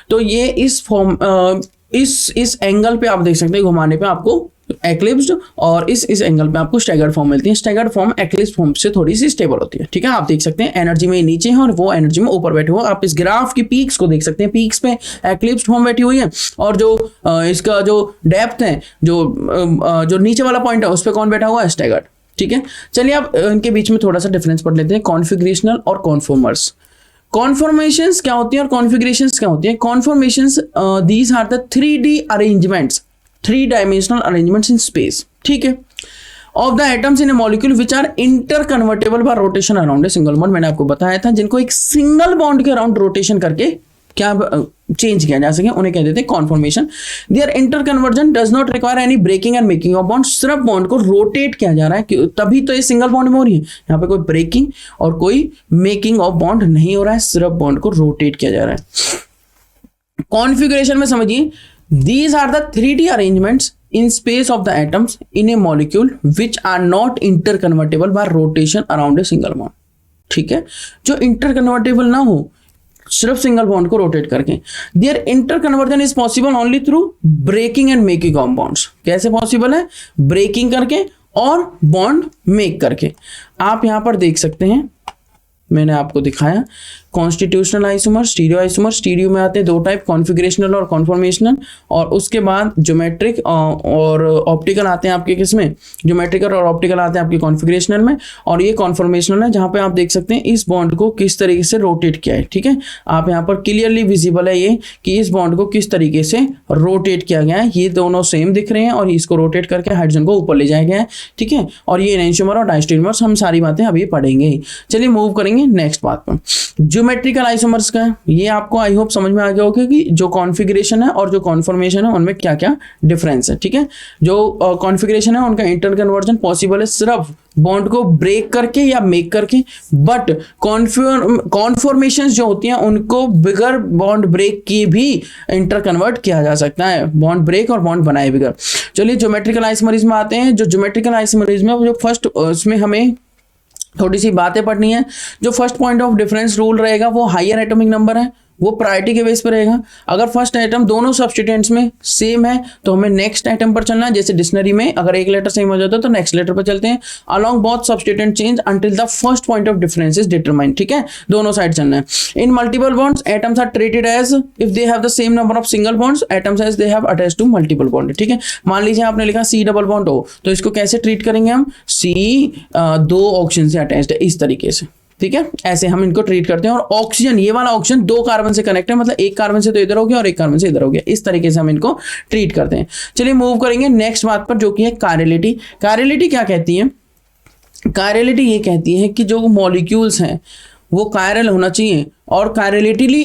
तो ये इस फॉर्म इस एंगल पे आप देख सकते हैं घुमाने पे आपको एक्लिप्स्ड और इस एंगल पे आपको स्टैगर्ड फॉर्म मिलती है। स्टैगर्ड फॉर्म एक्लिप्स फॉर्म से थोड़ी सी स्टेबल होती है, ठीक है। आप देख सकते हैं एनर्जी में नीचे है और वो एनर्जी में ऊपर बैठे हुए। आप इस ग्राफ की पीक्स को देख सकते हैं, पीक्स पे एक्लिप्स फॉर्म बैठी हुई है और जो इसका जो डेप्थ है, जो नीचे वाला पॉइंट है उस पर कौन बैठा हुआ है, स्टैगर्ड, ठीक है। चलिए अब इनके बीच में थोड़ा सा डिफरेंस पढ़ लेते हैं, कॉन्फिगरेशनल और कॉन्फॉर्मर्स। कॉन्फॉर्मेशंस क्या होती है और कॉन्फिगरेशंस क्या होती है। Conformations these are the 3D arrangements, 3 dimensional arrangements in space, ठीक है, of the atoms in a molecule which are interconvertible by rotation around a single bond. मैंने आपको बताया था जिनको एक सिंगल बॉन्ड के अराउंड रोटेशन करके क्या चेंज किया जा सके, उन्हें कह देते हैं conformation. Their interconversion does not require any breaking and making of bond, सिर्फ बॉन्ड को रोटेट किया जा रहा है तभी तो ये सिंगल बॉन्ड में हो रही है। यहाँ पे कोई ब्रेकिंग और कोई मेकिंग ऑफ बॉन्ड नहीं हो रहा है, सिर्फ बॉन्ड को रोटेट किया जा रहा है। कॉन्फ़िगरेशन में समझिए, these are the 3D arrangements in space of the atoms in a molecule which are not interconvertible by rotation around a single bond। ठीक है, जो interconvertible ना हो सिर्फ सिंगल बॉन्ड को रोटेट करके। Their interconversion is possible only through breaking and making of bonds. कैसे पॉसिबल है? ब्रेकिंग करके और बॉन्ड मेक करके। आप यहां पर देख सकते हैं, मैंने आपको दिखाया constitutional isomer, stereo isomer. Stereo में आते हैं दो टाइप, कॉन्फ़िगरेशनल और कॉन्फॉर्मेशनल, और उसके बाद ज्योमेट्रिक और ऑप्टिकल आते हैं आपके किसमें, ज्योमेट्रिकल और ऑप्टिकल आते हैं आपके कॉन्फ़िगरेशनल में। और ये कॉन्फॉर्मेशनल है जहाँ पे आप देख सकते हैं इस बॉन्ड को किस तरीके से रोटेट किया है। ठीक है, आप यहाँ पर क्लियरली विजिबल है ये कि इस बॉन्ड को किस तरीके से रोटेट किया गया है। ये दोनों सेम दिख रहे हैं और इसको रोटेट करके हाइड्रोजन को ऊपर ले जाया गया है। ठीक है, और ये एनेंटियोमर और डायस्टेरियोमर्स, हम सारी बातें अभी पढ़ेंगे। चलिए मूव करेंगे नेक्स्ट बात पर। ज्योमेट्रिकल आइसोमर्स का ये आपको आई होप समझ में आ गया होगा कि जो कॉन्फ़िगरेशन है और जो कॉन्फॉर्मेशन है उनमें क्या क्या डिफरेंस है। ठीक है, जो कॉन्फ़िगरेशन है उनका इंटर कन्वर्जन पॉसिबल है सिर्फ बॉन्ड को ब्रेक करके या मेक करके, बट कॉन्फॉर्मेशंस जो होती हैं उनको बिगर बॉन्ड ब्रेक की भी इंटर कन्वर्ट किया जा सकता है, बॉन्ड ब्रेक और बॉन्ड बनाए बिगर। चलिए ज्योमेट्रिकल आइसोमरिज्म में आते हैं। जो ज्योमेट्रिकल आइसोमरिज्म है वो जो फर्स्ट उसमें हमें थोड़ी सी बातें पढ़नी है। जो first point of difference rule रहेगा वो हायर एटॉमिक नंबर है, वो प्रायोरिटी के बेस पर रहेगा। अगर फर्स्ट एटम दोनों सब्स्टिट्यूएंट्स में सेम है तो हमें नेक्स्ट एटम पर चलना है। जैसे डिक्शनरी में अगर एक लेटर सेम हो जाता है तो नेक्स्ट लेटर पर चलते हैं। Along both substituent change until the first point of difference is determined. ठीक है, दोनों साइड चलना है। In multiple bonds atoms are treated as if they have the same number of single bonds atoms as they have attached to multiple bond. ठीक है, मान लीजिए आपने लिखा सी डबल बॉन्ड हो, तो इसको कैसे ट्रीट करेंगे हम? सी दो ऑक्सीजन से अटैच्ड है, इस तरीके से। ठीक है, ऐसे हम इनको ट्रीट करते हैं। और ऑक्सीजन, ये वाला ऑक्सीजन दो कार्बन से कनेक्ट है, मतलब एक कार्बन से तो इधर हो गया और एक कार्बन से इधर हो गया, इस तरीके से हम इनको ट्रीट करते हैं। चलिए मूव करेंगे नेक्स्ट बात पर, जो कि है कायरलिटी। कायरलिटी क्या कहती है? कायरलिटी ये कहती है कि जो मॉलिक्यूल्स हैं वो कायरल होना चाहिए और कायरलिटीली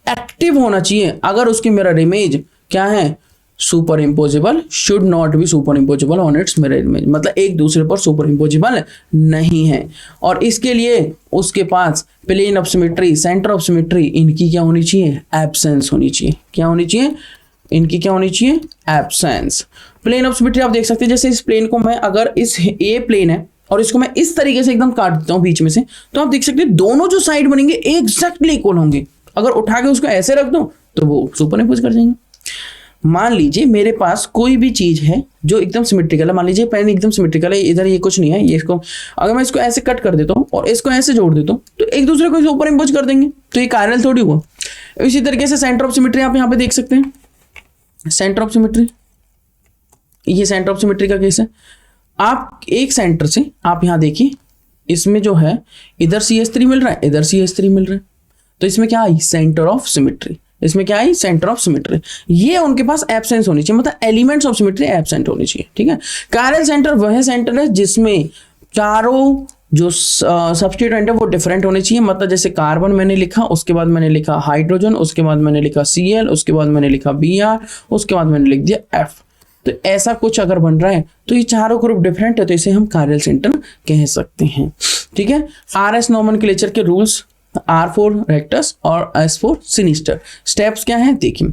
एक्टिव होना चाहिए अगर उसकी मिरर इमेज क्या है? Super imposable, should not be super imposable on it's mirror image, मतलब एक दूसरे पर सुपर इम्पोजिबल नहीं है। और इसके लिए उसके पास plane of symmetry, centre of symmetry, इनकी क्या होनी चाहिए? एब्सेंस होनी चाहिए। क्या होनी चाहिए? इनकी क्या होनी चाहिए? एब्सेंस। प्लेन ऑफ सिमेट्री आप देख सकते हैं, जैसे इस प्लेन को मैं अगर इस ए प्लेन है और इसको मैं इस तरीके से एकदम काट देता हूं बीच में से, तो आप देख सकते हैं दोनों जो साइड बनेंगे एग्जैक्टली इक्वल होंगे। अगर उठा के उसको ऐसे रख दूं तो वो सुपर इम्पोज कर जाएंगे। मान लीजिए मेरे पास कोई भी चीज है जो एकदम सिमेट्रिकल है, मान लीजिए पेन एकदम सिमेट्रिकल है, इधर ये कुछ नहीं है, ये इसको अगर मैं इसको ऐसे कट कर देता हूँ और इसको ऐसे जोड़ देता हूँ तो एक दूसरे को सुपर इम्पोज कर देंगे, तो ये कायरल थोड़ी हुआ। इसी तरीके से सेंटर ऑफ सिमेट्री आप यहाँ पे देख सकते हैं। सेंटर ऑफ सिमेट्री, ये सेंटर ऑफ सिमेट्री का केस है। आप एक सेंटर से आप यहाँ देखिए, इसमें जो है इधर CH3 मिल रहा है, इधर CH3 मिल रहा है, तो इसमें क्या आई? Centre of symmetry. इसमें क्या आई? Centre of symmetry. ये उनके पास एब्सेंस होनी चाहिए, मतलब एलिमेंट्स ऑफ सिमेट्री एब्सेंट होनी चाहिए। ठीक है, कायरल सेंटर वह सेंटर है जिसमें चारों जो सब्स्टिट्यूएंट है वो डिफरेंट होने चाहिए। मतलब जैसे कार्बन मैंने लिखा, उसके बाद मैंने लिखा हाइड्रोजन, उसके बाद मैंने लिखा Cl, उसके बाद मैंने लिखा Br, उसके बाद मैंने लिख दिया F। तो ऐसा कुछ अगर बन रहा है तो ये चारों ग्रुप डिफरेंट है, तो इसे हम कायरल सेंटर कह सकते हैं। ठीक है, RS नोमेनक्लेचर के रूल्स, R फॉर रेक्टस और S फॉर सिनिस्टर। स्टेप्स क्या हैं देखिए।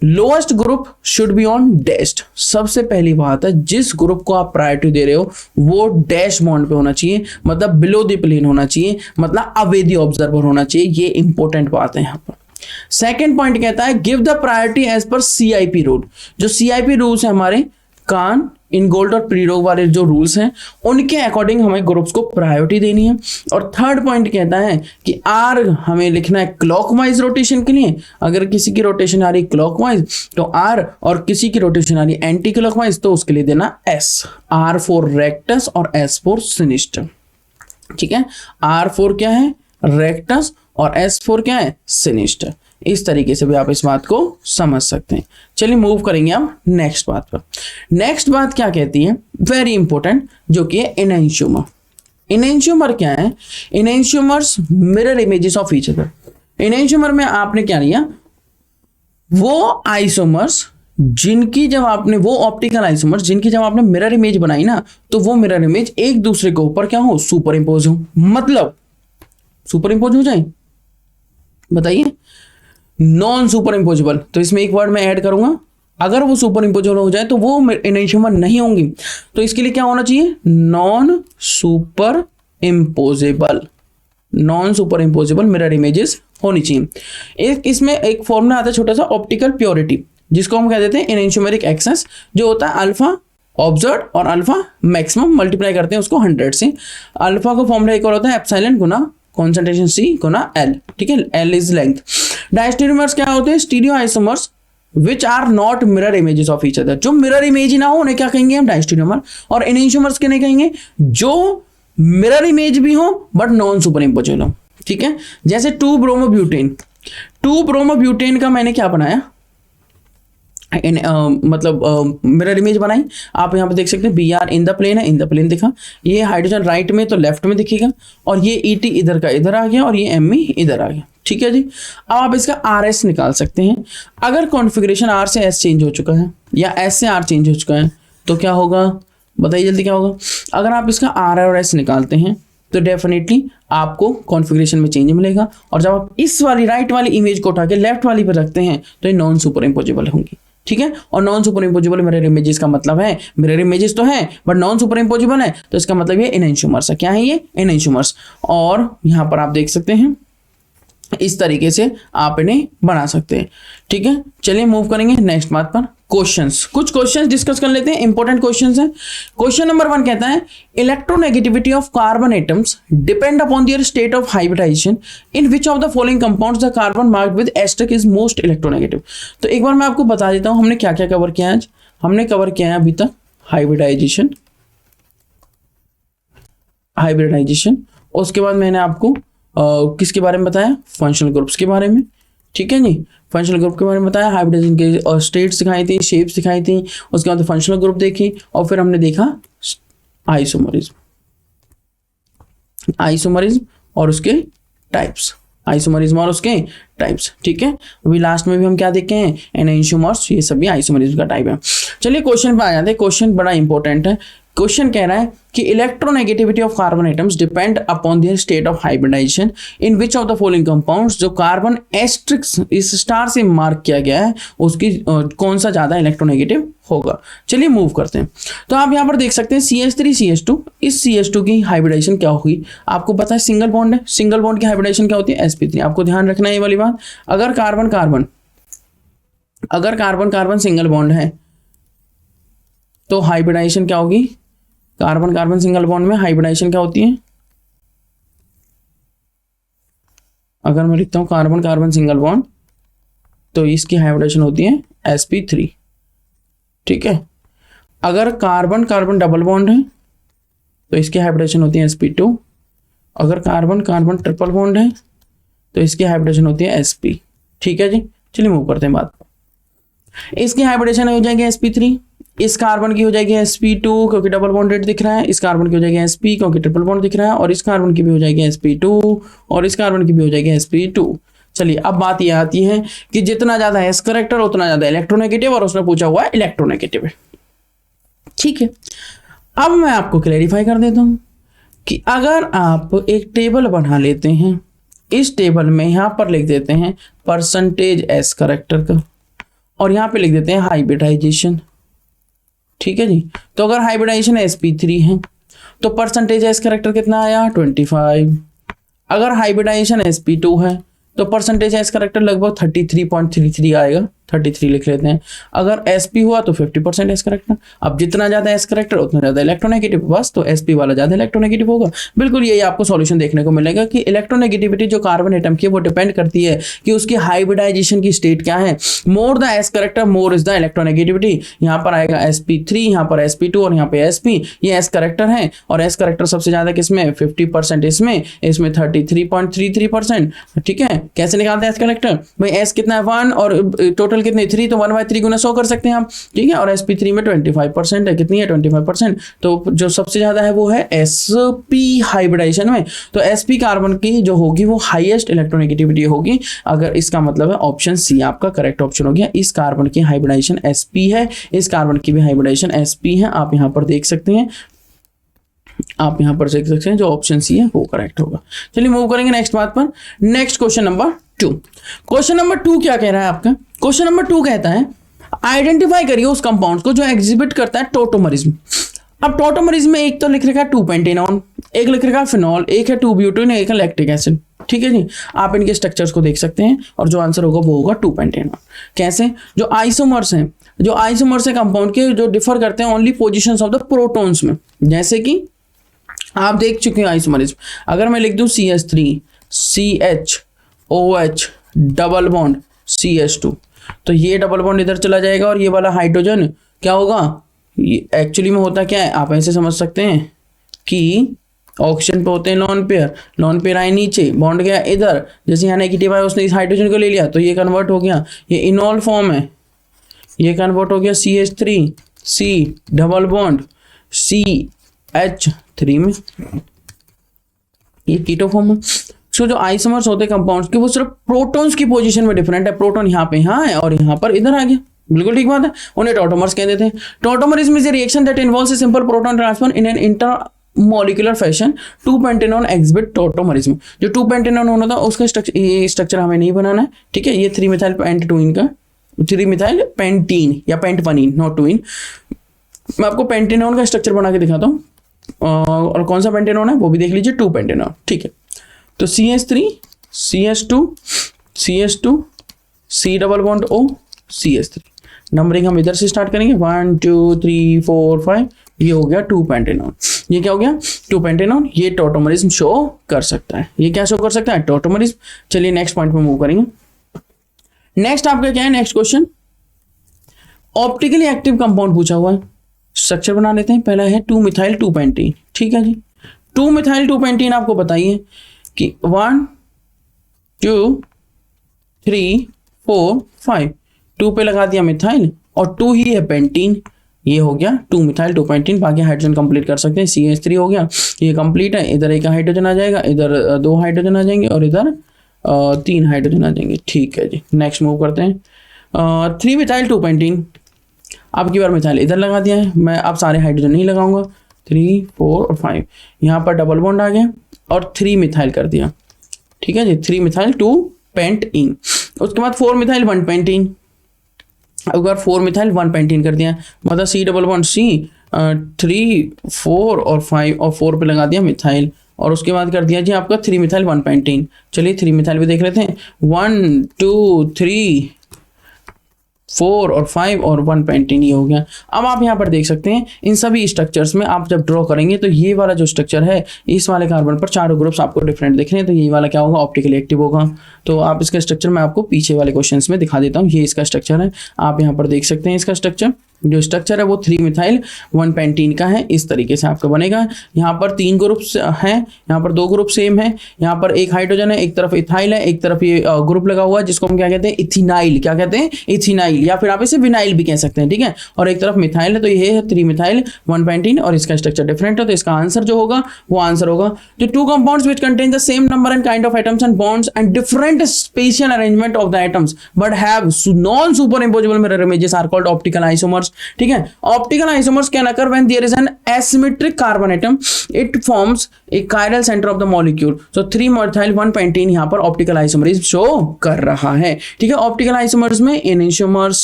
Lowest group should be on dashed. सबसे पहली बात है, जिस ग्रुप को आप प्रायोरिटी दे रहे हो वो डैश बॉन्ड पे होना चाहिए, मतलब बिलो द प्लेन होना चाहिए, मतलब अवे द ऑब्जर्वर होना चाहिए। ये इंपॉर्टेंट बात है यहाँ पर। सेकेंड पॉइंट कहता है गिव द प्रायोरिटी एज पर CIP रूल। जो CIP रूल्स है हमारे कान, इन गोल्ड और प्रीरोग वाले जो रूल्स हैं उनके अकॉर्डिंग हमें ग्रुप्स को प्रायोरिटी देनी है। और थर्ड पॉइंट कहता है कि R हमें लिखना है क्लॉकवाइज रोटेशन के लिए। अगर किसी की रोटेशन आ रही क्लॉकवाइज तो R, और किसी की रोटेशन आ रही एंटी क्लॉकवाइज तो उसके लिए देना S। R फॉर रेक्टस और S फॉर सिनिस्टर। ठीक है, R फॉर क्या है? रेक्टस और S फॉर क्या है? सिनिस्टर। इस तरीके से भी आप इस बात को समझ सकते हैं। चलिए मूव करेंगे हम नेक्स्ट बात पर। नेक्स्ट बात क्या कहती है? वेरी इंपॉर्टेंट, जो कि है एनेंटियोमर। एनेंटियोमर क्या है? Enantiomers mirror images of each other. Enantiomer में आपने क्या लिया? वो आइसोमर्स जिनकी जब आपने, वो ऑप्टिकल आइसोमर्स जिनकी जब आपने मिरर इमेज बनाई ना, तो वो मिरर इमेज एक दूसरे के ऊपर क्या हो, सुपर इंपोज हो। मतलब सुपर इंपोज हो जाए, बताइए, नॉन सुपर इंपोजेबल। तो इसमें एक वर्ड मैं ऐड करूंगा, अगर वो सुपर इंपोजेबल हो जाए तो वो एनेंशियोमर नहीं होंगी। तो इसके लिए क्या होना चाहिए, non superimposable, non superimposable mirror images होनी चाहिए। एक इसमें एक फॉर्मूला आता है छोटा सा, ऑप्टिकल प्योरिटी, जिसको हम कह देते हैं एनेंशियोमेरिक एक्सेस, जो होता है अल्फा ऑब्जर्व और अल्फा मैक्सिमम मल्टीप्लाई करते हैं उसको 100 से। अल्फा का फॉर्मूला एक और होता है एप्सिलॉन गुना कॉन्सेंट्रेशन C गुना L, ठीक है, L इज लेंथ। डायस्टेरियोमर्स क्या होते हैं, stereo isomers which are not mirror images of each other, जो मिरर इमेज ही ना हो उन्हें क्या कहेंगे हम, डायस्टेरियोमर। और एनेंशियोमर्स के नहीं कहेंगे, जो मिरर इमेज भी हो बट नॉन सुपर इंपोजेबल हो, ठीक है। जैसे 2-ब्रोमोब्यूटेन, 2-ब्रोमोब्यूटेन का मैंने क्या बनाया, मतलब मिरर इमेज बनाई। आप यहाँ पे देख सकते हैं Br इन द प्लेन है, इन द प्लेन दिखा, ये हाइड्रोजन राइट में तो लेफ्ट में दिखेगा, और ये Et इधर का इधर आ गया, और ये Me इधर आ गया, ठीक है जी। अब आप इसका RS निकाल सकते हैं। अगर कॉन्फ़िगरेशन R से S चेंज हो चुका है या S से R चेंज हो चुका है तो क्या होगा, बताइए जल्दी क्या होगा। अगर आप इसका R और S निकालते हैं तो डेफिनेटली आपको कॉन्फ़िगरेशन में चेंज मिलेगा, और जब आप इस वाली राइट वाली इमेज को उठा के लेफ्ट वाली पर रखते हैं तो ये नॉन सुपर इंपोजेबल होंगी, ठीक है। और non superimposable mirror images का मतलब है, मिरर इमेजेस तो है बट नॉन सुपर इंपोजेबल है, तो इसका मतलब ये एनेंशियोमर्स है। क्या है ये, एनेंशियोमर्स। और यहां पर आप देख सकते हैं इस तरीके से आप इन्हें बना सकते हैं, ठीक है। चलिए मूव करेंगे नेक्स्ट बात पर, क्वेश्चंस। कुछ क्वेश्चंस डिस्कस कर लेते हैं, इंपॉर्टेंट क्वेश्चंस हैं। क्वेश्चन नंबर 1 कहता है electronegativity of carbon atoms depend upon their state of hybridization, in which of the following compounds the carbon marked with asterisk is most electronegative. तो एक बार मैं आपको बता देता हूं हमने क्या क्या कवर किया है आज। हमने कवर किया है अभी तक हाइब्रिडाइजेशन, उसके बाद मैंने आपको किसके बारे में बताया, फंक्शनल ग्रुप्स के बारे में, ठीक है जी। फंक्शनल ग्रुप के बारे में बताया, हाइब्रिडाइजेशन के स्टेट्स दिखाई थी, शेप्स दिखाई थी, उसके बाद फंक्शनल ग्रुप देखी, और फिर हमने देखा आइसोमरिज्म और उसके टाइप्स, ठीक है। अभी लास्ट में भी हम क्या देखे हैं, एनेंशियोमर्स, ये सभी आइसोमरिज्म का टाइप है। चलिए क्वेश्चन पे आ जाते हैं। क्वेश्चन बड़ा इंपॉर्टेंट है। क्वेश्चन कह रहा है कि electronegativity of carbon atoms depend upon their state of hybridization in which of the following compounds, जो कार्बन एस्ट्रिक्स इस स्टार से मार्क किया गया है उसकी कौन सा ज्यादा इलेक्ट्रोनेगेटिव होगा। चलिए मूव करते हैं। तो आप यहाँ पर देख सकते हैं CH3CH2, इस CH2 की हाइब्रिडाइजेशन क्या होगी, आपको पता है सिंगल बॉन्ड है, सिंगल बॉन्ड की हाइब्रिडाइजेशन क्या होती है, sp3। आपको ध्यान रखना है ये वाली बात। अगर कार्बन कार्बन सिंगल बॉन्ड है तो हाइब्रिडाइजेशन क्या होगी, कार्बन कार्बन सिंगल बॉन्ड में हाइब्रिडाइजेशन क्या होती है, अगर मैं लिखता हूं कार्बन कार्बन सिंगल बॉन्ड तो इसकी हाइब्रिडाइजेशन होती है sp3, ठीक है। अगर कार्बन कार्बन डबल बॉन्ड है तो इसकी हाइब्रिडेशन होती है sp2। अगर कार्बन कार्बन ट्रिपल बॉन्ड है तो इसकी हाइब्रिडेशन होती है sp, ठीक है जी। चलिए मूव करते हैं बात। इसकी हाइब्रिडेशन हो जाएगी sp3, इस कार्बन की हो जाएगी sp2 क्योंकि डबल बॉन्डेड दिख रहा है, इस कार्बन की हो जाएगी sp क्योंकि ट्रिपल बॉन्ड दिख रहा है, और इस कार्बन की भी हो जाएगी sp2 और इस कार्बन की भी हो जाएगी sp2। चलिए अब बात यह आती है कि जितना ज्यादा एस करेक्टर उतना ज्यादा इलेक्ट्रोनेगेटिव, और उसने पूछा हुआ है इलेक्ट्रोनेगेटिव, ठीक है। अब मैं आपको क्लैरिफाई कर देता हूं कि अगर आप एक टेबल बना लेते हैं, इस टेबल में यहां पर लिख देते हैं परसेंटेज एस करेक्टर का, और यहां पे लिख देते हैं हाइब्रिडाइजेशन, ठीक है जी। तो अगर हाइब्रिडाइजेशन sp3 है तो परसेंटेज एस करेक्टर कितना आया 25। अगर हाइब्रिडाइजेशन sp2 है तो परसेंटेज एस करेक्टर लगभग 33.33 आएगा, 33 लिख लेते हैं। अगर sp हुआ तो 50% एस करेक्टर। अब जितना ज्यादा एस करेक्टर उतना ज्यादा इलेक्ट्रोनेगेटिव, बस तो sp वाला ज्यादा इलेक्ट्रोनेगेटिव होगा। बिल्कुल यही आपको सॉल्यूशन देखने को मिलेगा कि इलेक्ट्रोनेगेटिविटी जो कार्बन एटम की है वो डिपेंड करती है कि उसकी हाइब्रिडाइजेशन की स्टेट क्या है। More the S character more is the electronegativity. यहाँ पर आएगा sp3, यहाँ पर sp2 और यहाँ पे sp, ये एस करेक्टर है, और एस करेक्टर सबसे ज्यादा किसमें 50% इसमें 33.33%, ठीक है। कैसे निकालते हैं एस करेक्टर भाई, एस कितना है 1 और टोटल टोटल कितने 3, तो 1/3 गुना 100 कर सकते हैं आप, ठीक है। और sp3 में 25% है, कितनी है 25%, तो जो सबसे ज्यादा है वो है sp हाइब्रिडाइजेशन में। तो sp कार्बन की जो होगी वो हाईएस्ट इलेक्ट्रोनेगेटिविटी होगी। अगर इसका मतलब है ऑप्शन सी आपका करेक्ट ऑप्शन हो गया। इस कार्बन की हाइब्रिडाइजेशन sp है, इस कार्बन की भी हाइब्रिडाइजेशन sp है, आप यहाँ पर देख सकते हैं, आप यहां पर देख सकते हैं जो ऑप्शन सी है वो करेक्ट होगा। चलिए मूव करेंगे नेक्स्ट बात पर। Next question number 2। Question number 2 क्या कह रहा है आपका? क्वेश्चन नंबर 2 कहता है आइडेंटिफाई करिए उस कंपाउंड को जो एग्जिबिट करता है टोटोमरिज्म। अब टोटोमरिज्म में एक तो लिख रखा है 2-पेंटेनॉन, एक लिख रखा है फिनॉल, एक है 2-ब्यूटेन, एक है लैक्टिक एसिड, ठीक है जी। आप इनके स्ट्रक्चर्स को देख सकते हैं और जो आंसर होगा वो होगा 2-पेंटेनॉन। कैसे? जो आइसोमर्स हैं, जो आइसोमर्स है कंपाउंड के, जो डिफर करते हैं only position of the protons में। जैसे कि आप देख चुके हैं आइसोमरिज्म, अगर मैं लिख दूं CH3 CHOH double bond CH2, तो ये डबल बॉन्ड इधर चला जाएगा और ये वाला हाइड्रोजन क्या होगा, ये एक्चुअली में होता क्या है, आप ऐसे समझ सकते हैं कि ऑक्सीजन पे होते हैं लोन पेयर, लोन पेयर आए नीचे, बॉन्ड गया इधर, जैसे यहाँ नेगेटिव आया उसने इस हाइड्रोजन को ले लिया तो ये कन्वर्ट हो गया, ये इनॉल फॉर्म है, ये कन्वर्ट हो गया CH3 C double bond CH3 में, ये कीटो फॉर्म है। सो जो आइसोमर्स होते हैं कंपाउंड्स के वो सिर्फ प्रोटॉन्स की पोजीशन में डिफरेंट है, प्रोटॉन यहाँ पे यहाँ है और यहाँ पर इधर आ गया, बिल्कुल ठीक बात है, उन्हें टॉटोमर्स कहते थे। Tautomerism is a reaction that involves a simple proton transfer in an intermolecular fashion. Two pentanone exhibit tautomerism. जो 2-पेंटेनॉन होना था उसका स्ट्रक्चर, ये स्ट्रक्चर हमें नहीं बनाना है, ठीक है। ये 3-मिथाइल पेंटोइन का 3-मिथाइल पेंटीन या पेंटपनीन, नॉट टूइन। मैं आपको पेंटेनॉन का स्ट्रक्चर बना के दिखाता हूँ और कौन सा पेंटेनॉन है वो भी देख लीजिए, 2-पेंटेनॉन, ठीक है। तो CH3 CH2 CH2 C double bond O CH3। Numbering हम इधर से स्टार्ट करेंगे 1 2 3 4 5, ये हो गया 2-पेंटेनॉन। ये क्या हो गया 2-पेंटेनॉन। ये टॉटोमरिज्म शो कर सकता है। ये क्या शो कर सकता है, टॉटोमरिज्म। चलिए नेक्स्ट पॉइंट पे मूव करेंगे। नेक्स्ट आपका क्या है, next question optically active compound पूछा हुआ है। स्ट्रक्चर बना लेते हैं। पहला है 2-मिथाइल 2-पेंटीन, ठीक है जी। 2-मिथाइल 2-पेंटीन आपको बताइए कि 1 2 3 4 5, 2 पे लगा दिया मिथाइल और 2 ही है पेंटीन, ये हो गया 2-मिथाइल 2-पेंटीन। बाकी हाइड्रोजन कंप्लीट कर सकते हैं। CH3 हो गया, ये कंप्लीट है। इधर एक हाइड्रोजन आ जाएगा, इधर 2 हाइड्रोजन आ जाएंगे और इधर 3 हाइड्रोजन आ जाएंगे, ठीक है जी। नेक्स्ट मूव करते हैं। 3-मिथाइल 2-पेंटीन, अब की बार मिथाइल इधर लगा दिया है, मैं अब सारे हाइड्रोजन नहीं लगाऊंगा। 3 4 और 5, यहाँ पर डबल बॉन्ड आ गया और 3-मिथाइल कर दिया, ठीक है जी। 3-मिथाइल 2-पेंटीन। उसके बाद 4-मिथाइल 1-पेंटीन, अब बार 4-मिथाइल 1-पेंटीन कर दिया, मतलब C डबल बॉन्ड C 3 4 और 5 और 4 पे लगा दिया मिथाइल और उसके बाद कर दिया जी आपका 3-मिथाइल 1-पेंटीन। चलिए 3-मिथाइल भी देख लेते हैं। 1 2 3 4 और 5 और 1-पेंटीन, ये हो गया। अब आप यहाँ पर देख सकते हैं इन सभी स्ट्रक्चर्स में आप जब ड्रॉ करेंगे तो ये वाला जो स्ट्रक्चर है, इस वाले कार्बन पर चारों ग्रुप्स आपको डिफरेंट दिख रहे हैं, तो ये वाला क्या होगा, ऑप्टिकली एक्टिव होगा। तो आप इसका स्ट्रक्चर मैं आपको पीछे वाले क्वेश्चंस में दिखा देता हूँ। ये इसका स्ट्रक्चर है, आप यहाँ पर देख सकते हैं इसका स्ट्रक्चर। जो स्ट्रक्चर है वो 3-मिथाइल 1-पेंटीन का है, इस तरीके से आपका बनेगा। यहाँ पर 3 ग्रुप्स हैं, यहाँ पर 2 ग्रुप सेम है, यहाँ पर एक हाइड्रोजन है, एक तरफ इथाइल है, एक तरफ ये ग्रुप लगा हुआ है जिसको हम क्या कहते हैं, इथिनाइल। क्या कहते हैं, इथिनाइल, या फिर आप इसे विनाइल भी कह सकते हैं, ठीक है। और एक तरफ मिथाइल है, तो ये है 3-मिथाइल 1-पेंटीन और इसका स्ट्रक्चर डिफरेंट है। तो इसका आंसर जो होगा वो आंसर होगा जो 2 compounds which contain the same number and kind of atoms and bonds and different spatial arrangement of the atoms but have non super imposable mirror images are called optical isomers, ठीक है। Optical isomers can occur when there is an asymmetric carbon atom. It forms a chiral center of the molecule. So 3-methyl 1-penteen यहाँ पर optical isomerism show कर रहा है, ठीक है। Optical isomers में enantiomers,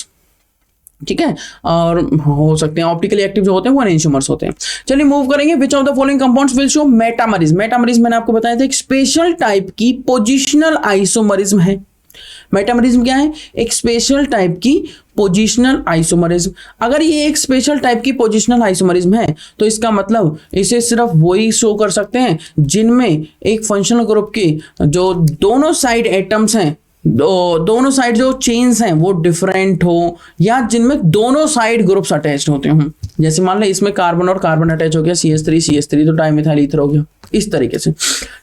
ठीक है, और हो सकते हैं ऑप्टिकली एक्टिव जो होते हैं वो एनेंशियोमर्स होते हैं। चलिए मूव करेंगे। विच of the following compounds will show metamerism. Metamerism मैंने आपको बताया था एक स्पेशल टाइप की पोजिशनल आइसोमरिज्म है। मेटामरिज्म क्या है, एक स्पेशल टाइप की पोजिशनल आइसोमरिज्म। अगर ये एक स्पेशल टाइप की पोजिशनल आइसोमरिज्म है तो इसका मतलब इसे सिर्फ वही शो कर सकते हैं जिनमें एक फंक्शनल ग्रुप के जो दोनों साइड एटम्स हैं, दोनों साइड जो चेन्स हैं वो डिफरेंट हो, या जिनमें दोनों साइड ग्रुप्स अटैच्ड होते हों। जैसे मान लें इसमें कार्बन और कार्बन अटैच हो गया, CH3 CH3 तो डाइमिथाइल ईथर हो गया, इस तरीके से।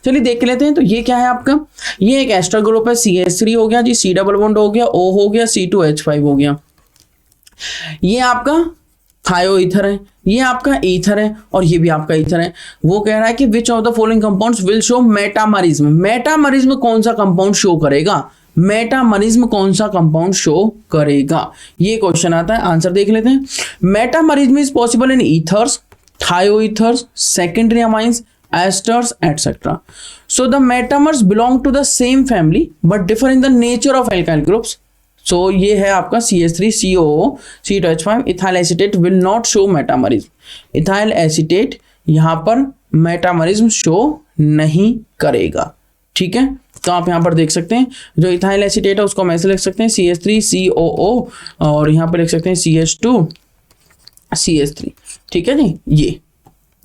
चलिए देख लेते हैं। तो ये क्या है आपका, ये एक एस्टर ग्रुप है, CH3 हो गया जी, C डबल बॉन्ड हो गया, O हो गया, C2H5 हो गया। ये आपका थायो ईथर है, ये आपका ईथर है और ये भी आपका ईथर है। वो कह रहा है कि विच of the following compounds will show metamerism. Metamerism कौन सा कंपाउंड शो करेगा, मेटामरिज्म कौन सा कंपाउंड शो करेगा, ये क्वेश्चन आता है। आंसर देख लेते हैं। Metamerism is possible in ethers, thio ethers, secondary amines, esters etcetera. So the metamers belong to the same family but differ in the nature of alkyl groups. So ये है आपका CH3 COO C2H5। Ethyl acetate will not show metamerism. Ethyl acetate यहां पर मेटामरिज्म शो नहीं करेगा, ठीक है। तो आप यहां पर देख सकते हैं जो इथाइल एसीटेट है उसको हम ऐसे लिख सकते हैं CH3 COO और यहां पर लिख सकते हैं CH2 CH3, ठीक है जी। ये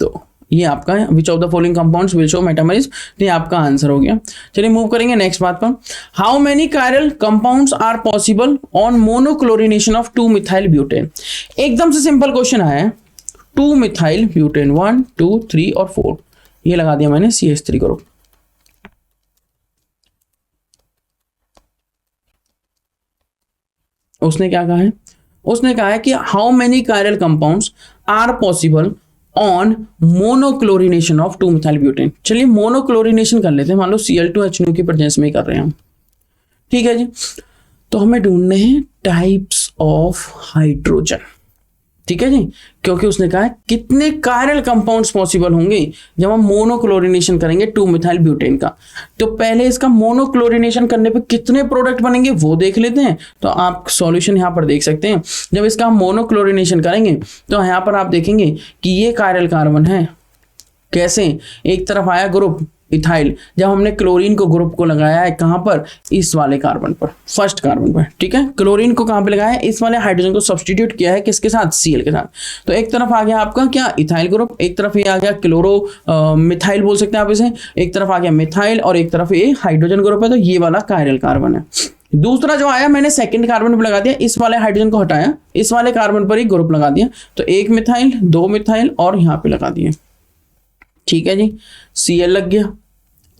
तो ये आपका है which of the following compounds will show metamerism, ये आपका आंसर हो गया। चलिए मूव करेंगे नेक्स्ट बात पर। How many chiral compounds are possible on monochlorination of 2 methyl butane. एकदम से सिंपल क्वेश्चन आया है, 2 मिथाइल ब्यूटेन 1 2 3 और 4, ये लगा दिया मैंने CH3 ग्रुप। उसने क्या कहा है, उसने कहा है कि how many chiral compounds are possible on monochlorination of 2 methyl butane. चलिए मोनोक्लोरिनेशन कर लेते हैं, मान लो Cl2H9 की प्रेजेंस में कर रहे हैं हम, ठीक है जी। तो हमें ढूंढने हैं टाइप्स ऑफ हाइड्रोजन, ठीक है जी, क्योंकि उसने कहा है कितने कायरल कंपाउंड्स पॉसिबल होंगे जब हम मोनोक्लोरिनेशन करेंगे 2 मिथाइल ब्यूटेन का। तो पहले इसका मोनोक्लोरिनेशन करने पे कितने प्रोडक्ट बनेंगे वो देख लेते हैं। तो आप सॉल्यूशन यहाँ पर देख सकते हैं। जब इसका हम मोनोक्लोरिनेशन करेंगे तो यहाँ पर आप देखेंगे कि ये कायरल कार्बन है, कैसे, एक तरफ आया ग्रुप इथाइल, जब हमने क्लोरीन को ग्रुप को लगाया है कहां पर, इस वाले कार्बन पर, फर्स्ट कार्बन पर, ठीक है। क्लोरीन को कहां पे लगाया है, इस वाले हाइड्रोजन को सब्स्टिट्यूट किया है किसके साथ, Cl के साथ। तो एक तरफ आ गया आपका क्या, इथाइल ग्रुप, एक तरफ ये आ गया क्लोरो मिथाइल बोल सकते हैं आप इसे, एक तरफ आ गया मिथाइल और एक तरफ ये हाइड्रोजन ग्रुप है, तो ये वाला कायरल कार्बन है। दूसरा जो आया मैंने सेकंड कार्बन पर लगा दिया, इस वाले हाइड्रोजन को हटाया, इस वाले कार्बन पर ही ग्रुप लगा दिया, तो 1 मिथाइल 2 मिथाइल और यहाँ पे लगा दिए, ठीक है जी। Cl लग गया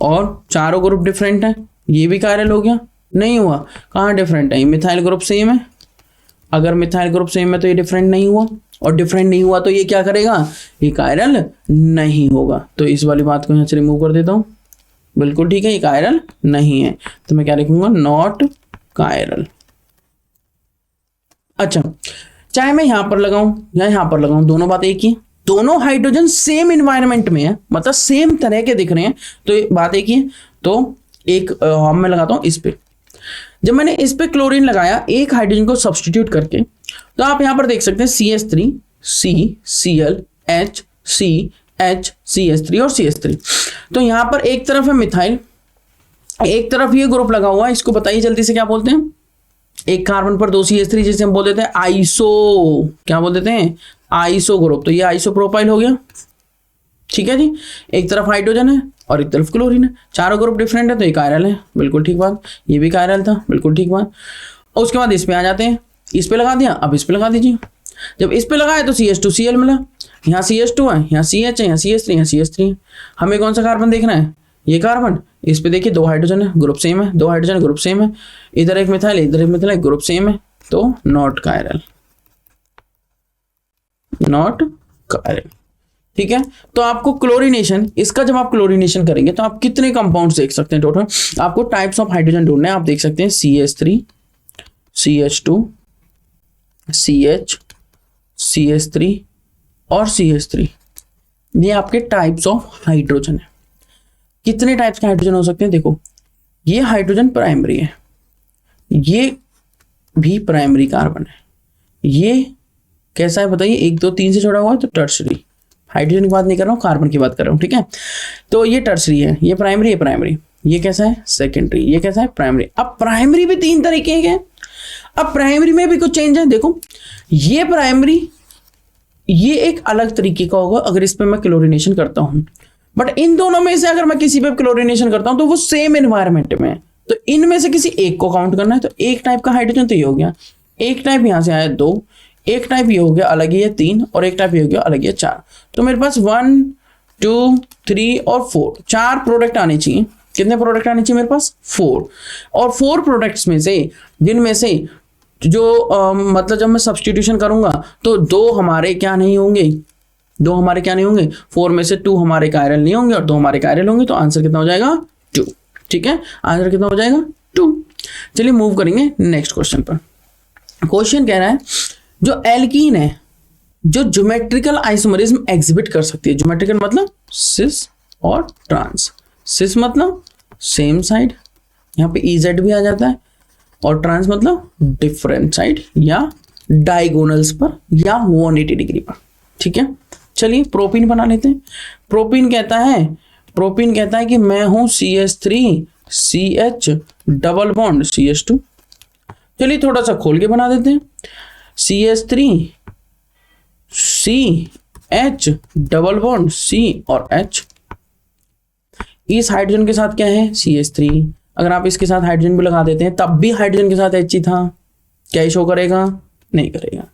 और चारों ग्रुप डिफरेंट है, ये भी कायरल हो गया, नहीं हुआ, कहाँ डिफरेंट है, मिथाइल ग्रुप सेम है। अगर मिथाइल ग्रुप सेम है तो ये डिफरेंट नहीं हुआ, और डिफरेंट नहीं हुआ तो ये क्या करेगा, ये कायरल नहीं होगा। तो इस वाली बात को यहाँ से रिमूव कर देता हूँ, बिल्कुल ठीक है, ये कायरल नहीं है, तो मैं क्या लिखूंगा, नॉट कायरल। अच्छा, चाहे मैं यहां पर लगाऊं या यहां पर लगाऊं, दोनों बात एक ही, दोनों हाइड्रोजन सेम इन्वायरमेंट में है, मतलब सेम तरह के दिख रहे हैं, तो ये बात एक ही है। तो एक मैं लगाता हूं इस पे, जब मैंने इस पे क्लोरीन लगाया एक हाइड्रोजन को सब्स्टिट्यूट करके, तो आप यहां पर देख सकते हैं CH3 C Cl H C H CH3 और CH3। तो यहां पर एक तरफ है मिथाइल, एक तरफ ये ग्रुप लगा हुआ है, इसको बताइए जल्दी से क्या बोलते हैं, एक कार्बन पर 2 CH3, जिसे हम बोल देते हैं आइसो, क्या बोल देते हैं, आइसो ग्रुप। तो ये आइसोप्रोपाइल हो गया, ठीक है जी। एक तरफ हाइड्रोजन है और एक तरफ क्लोरीन है, चारों ग्रुप डिफरेंट है, तो ये कायरल है, बिल्कुल ठीक बात। ये भी कायरल था, बिल्कुल ठीक बात। और उसके बाद इस पे आ जाते हैं, इस पे लगा दिया, अब इस पे लगा दीजिए। जब इस पे लगाए तो CH2Cl मिला, यहाँ CH2 है, यहाँ CH है, यहाँ CH3, यहाँ CH3 है। हमें कौन सा कार्बन देखना है, ये कार्बन। इस पे देखिए 2 हाइड्रोजन है, ग्रुप सेम है, 2 हाइड्रोजन ग्रुप सेम है, इधर एक मिथाइल इधर एक मिथाइल, ग्रुप सेम है, तो नॉट कायरल, नॉट कायरल, ठीक है। तो आपको क्लोरीनेशन, इसका जब आप क्लोरीनेशन करेंगे तो आप कितने कंपाउंड्स देख सकते हैं टोटल, आपको टाइप्स ऑफ हाइड्रोजन ढूंढने हैं। आप देख सकते हैं CH3 CH2 CH CH3 और CH3, ये आपके टाइप्स ऑफ हाइड्रोजन है। कितने टाइप्स के हाइड्रोजन हो सकते हैं, देखो ये हाइड्रोजन प्राइमरी है, ये भी प्राइमरी कार्बन है, ये कैसा है बताइए, 1 2 3 से जुड़ा हुआ है, तो टर्शरी। हाइड्रोजन की बात नहीं कर रहा हूँ, कार्बन की बात कर रहा हूँ, ठीक है। तो ये टर्शरी है, ये प्राइमरी, ये प्राइमरी, ये कैसा है सेकेंडरी, ये कैसा है प्राइमरी। अब प्राइमरी भी 3 तरीके के हैं, अब प्राइमरी में भी कुछ चेंज है। देखो ये प्राइमरी, ये एक अलग तरीके का होगा अगर इस पर मैं क्लोरीनेशन करता हूं, बट इन दोनों में से अगर मैं किसी पे क्लोरीनेशन करता हूं तो वो सेम एनवायरमेंट में है, तो इनमें से किसी एक को काउंट करना है। तो एक टाइप का हाइड्रोजन तो ये हो गया, एक टाइप यहां से आया 2, एक टाइप ये हो गया अलग ही है 3, और एक टाइप ये हो गया अलग ही है 4। तो मेरे पास 1 2 3 और 4, 4 प्रोडक्ट आने चाहिए। कितने प्रोडक्ट आने चाहिए मेरे पास? 4। और 4 प्रोडक्ट्स में से जिनमें से जो मतलब जब मैं सब्सटीट्यूशन करूंगा तो 2 हमारे क्या नहीं होंगे, 2 हमारे क्या नहीं होंगे, 4 में से 2 हमारे कायरल नहीं होंगे और 2 हमारे कायरल होंगे, तो आंसर कितना हो जाएगा? 2। ठीक है, आंसर कितना हो जाएगा? 2। चलिए मूव करेंगे नेक्स्ट क्वेश्चन पर। क्वेश्चन कह रहा है जो एल्कीन है जो ज्योमेट्रिकल आइसोमरिज्म एग्जिबिट कर सकती है। ज्योमेट्रिकल मतलब सिस और ट्रांस। सिस मतलब सेम साइड, यहाँ पे EZ भी आ जाता है, और ट्रांस मतलब डिफरेंट साइड या डायगोनल्स पर या 180 डिग्री पर। ठीक है, चलिए प्रोपीन बना लेते हैं। प्रोपीन कहता है कि मैं हूं CH3CH डबल बॉन्ड CH2। चलिए थोड़ा सा खोल के बना देते हैं। CH3CH डबल बॉन्ड C और H। इस हाइड्रोजन के साथ क्या है? CH3। अगर आप इसके साथ हाइड्रोजन भी लगा देते हैं तब भी हाइड्रोजन के साथ H ही था, क्या शो करेगा? नहीं करेगा।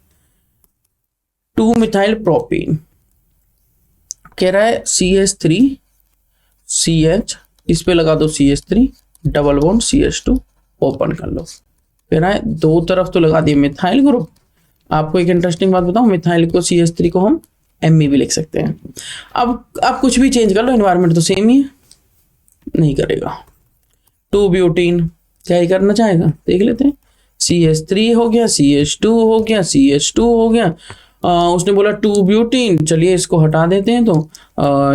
2 मिथाइल प्रोपीन कह रहा है CH3CH, इस पे लगा दो CH3 double bond CH2, open कर लो। कह रहा है दो तरफ तो लगा दिए मिथाइल ग्रुप। आपको एक इंटरेस्टिंग बात बताऊं, मिथाइल को CH3 को हम Me भी लिख सकते हैं। अब आप कुछ भी चेंज कर लो, एनवायरमेंट तो सेम ही है, नहीं करेगा। 2 ब्यूटीन क्या ही करना चाहेगा, देख लेते हैं। CH3 हो गया, CH2 हो गया, CH2 हो गया। उसने बोला 2 ब्यूटीन, चलिए इसको हटा देते हैं, तो